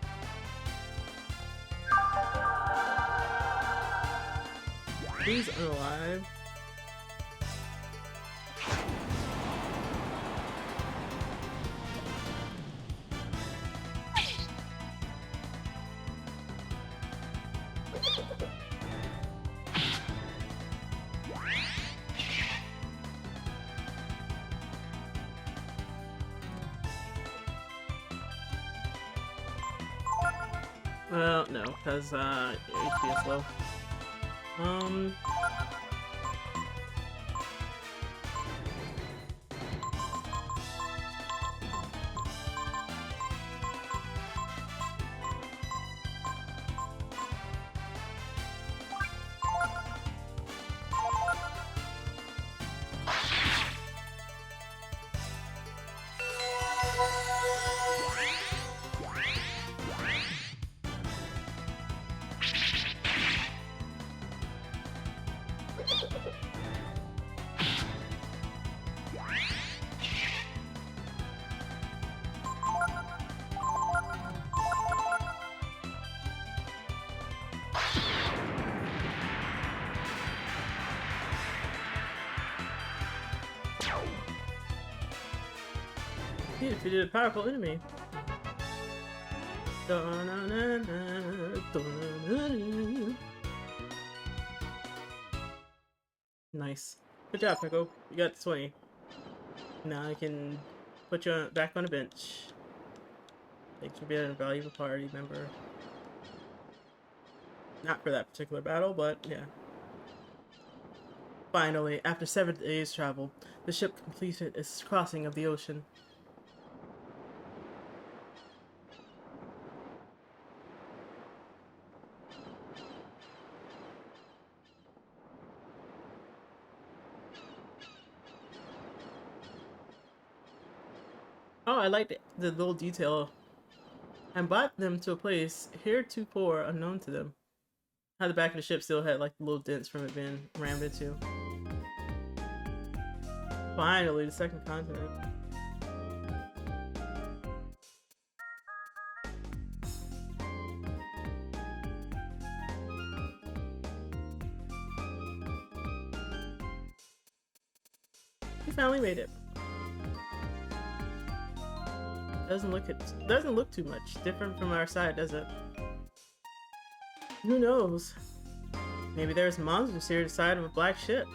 He's unalive. Well, no, because HP is low. defeated a powerful enemy. Nice. Good job, Pickle. You got 20. Now I can put you back on a bench. Thanks for being a valuable party member. Not for that particular battle, but yeah. Finally, after 7 days' travel, the ship completed its crossing of the ocean. Oh, I liked the little detail. And brought them to a place heretofore unknown to them. How the back of the ship still had like little dents from it being rammed into. Finally, the second continent. We finally made it. Doesn't look too much different from our side, does it? Who knows? Maybe there's monsters here inside of a black ship.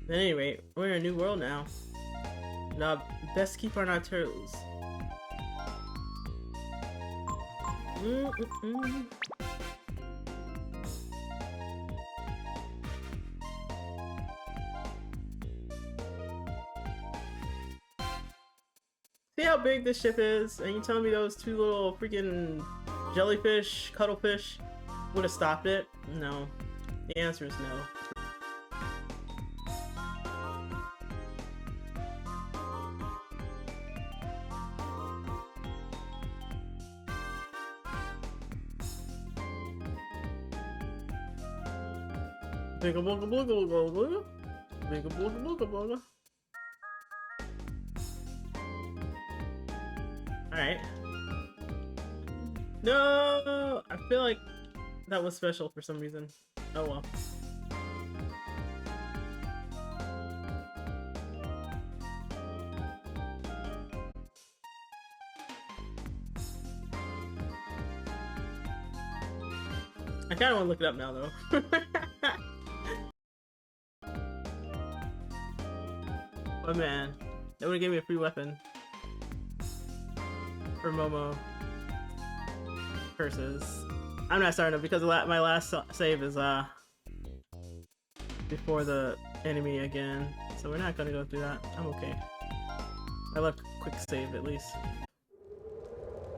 At any rate, we're in a new world now. Now, best keep on our toes. See how big this ship is? And you telling me those two little freaking jellyfish, cuttlefish, would have stopped it? No. The answer is no. Bigga booga booga booga booga. Bigga booga booga booga. Alright. No! I feel like that was special for some reason. Oh well. I kinda wanna look it up now though. Oh man, that would've gave me a free weapon. For Momo. Curses. I'm not starting up because my last save is before the enemy again. So we're not gonna go through that. I'm okay. I love quick save at least.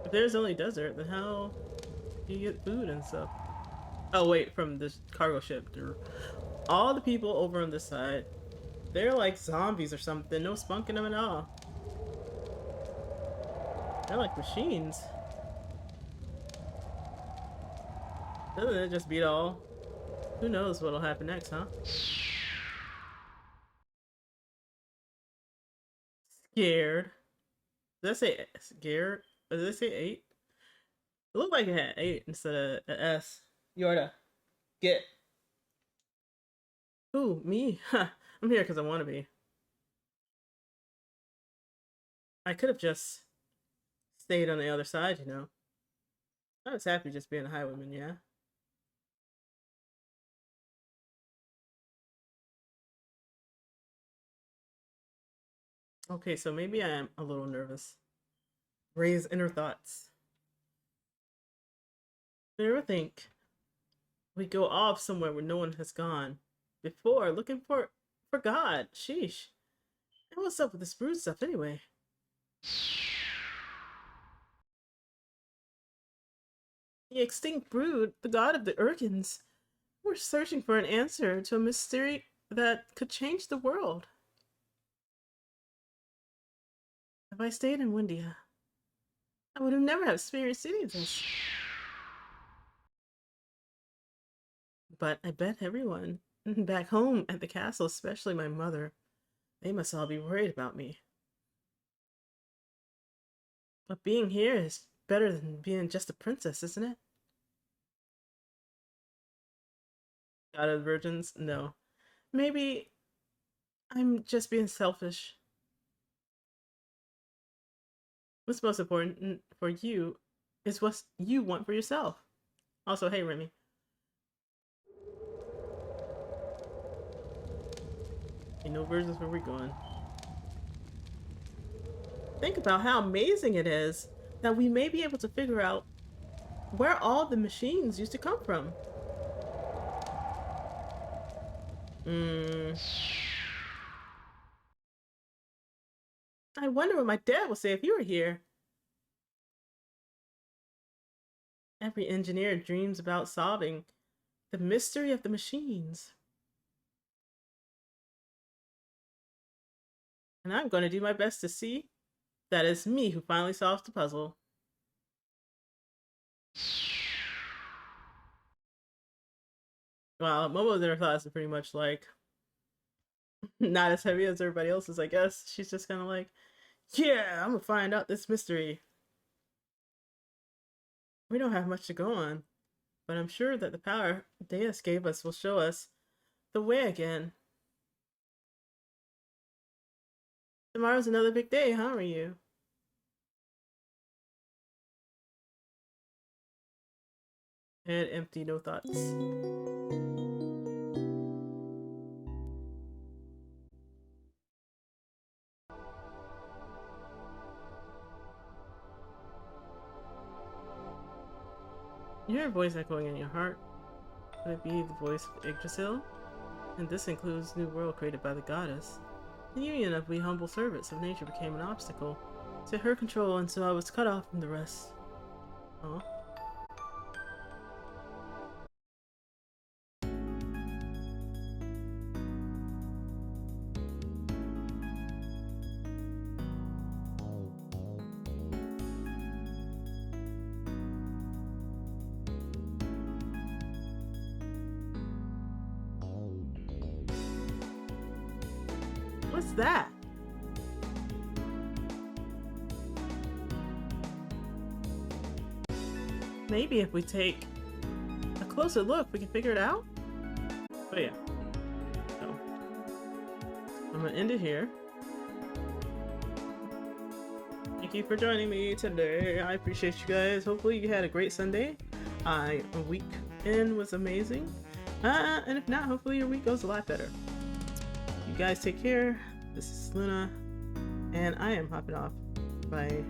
If there's only desert, then how do you get food and stuff? Oh wait, from this cargo ship. All the people over on this side, they're like zombies or something. No spunk in them at all. They're like machines. Doesn't it just beat all? Who knows what'll happen next, huh? Scared. Did I say scared? Or did I say 8? It looked like it had 8 instead of an S. Yorda. Get. Who? Me? Huh. I'm here because I want to be. I could have just stayed on the other side, you know. I was happy just being a highwayman, yeah. Okay, so maybe I am a little nervous. Raise inner thoughts. I never think we go off somewhere where no one has gone before, looking for God. Sheesh. And what's up with this brood stuff anyway? The extinct brood, the god of the Urgans. We're searching for an answer to a mystery that could change the world. If I stayed in Windia, I would have never have experienced any of this. But I bet everyone back home at the castle, especially my mother, they must all be worried about me. But being here is better than being just a princess, isn't it? God of Virgins? No. Maybe I'm just being selfish. What's most important for you is what you want for yourself. Also, hey, Remy. Ain't no versions where we're going. Think about how amazing it is that we may be able to figure out where all the machines used to come from. I wonder what my dad would say if you were here. Every engineer dreams about solving the mystery of the machines. And I'm going to do my best to see that it's me who finally solves the puzzle. Well, Momo's inner thoughts are pretty much like not as heavy as everybody else's, I guess. She's just kind of like, yeah, I'm gonna find out this mystery. We don't have much to go on, but I'm sure that the power Deus gave us will show us the way again. Tomorrow's another big day, huh, Ryu? Head empty, no thoughts. You hear a voice echoing in your heart. Could it be the voice of Yggdrasil? And this includes new world created by the goddess. The union of we humble servants of nature became an obstacle to her control, and so I was cut off from the rest. Oh. What's that? Maybe if we take a closer look, we can figure it out? But yeah. So, I'm gonna end it here. Thank you for joining me today. I appreciate you guys. Hopefully you had a great Sunday. A weekend was amazing. And if not, hopefully your week goes a lot better. You guys take care. This is Luna, and I am hopping off. Bye.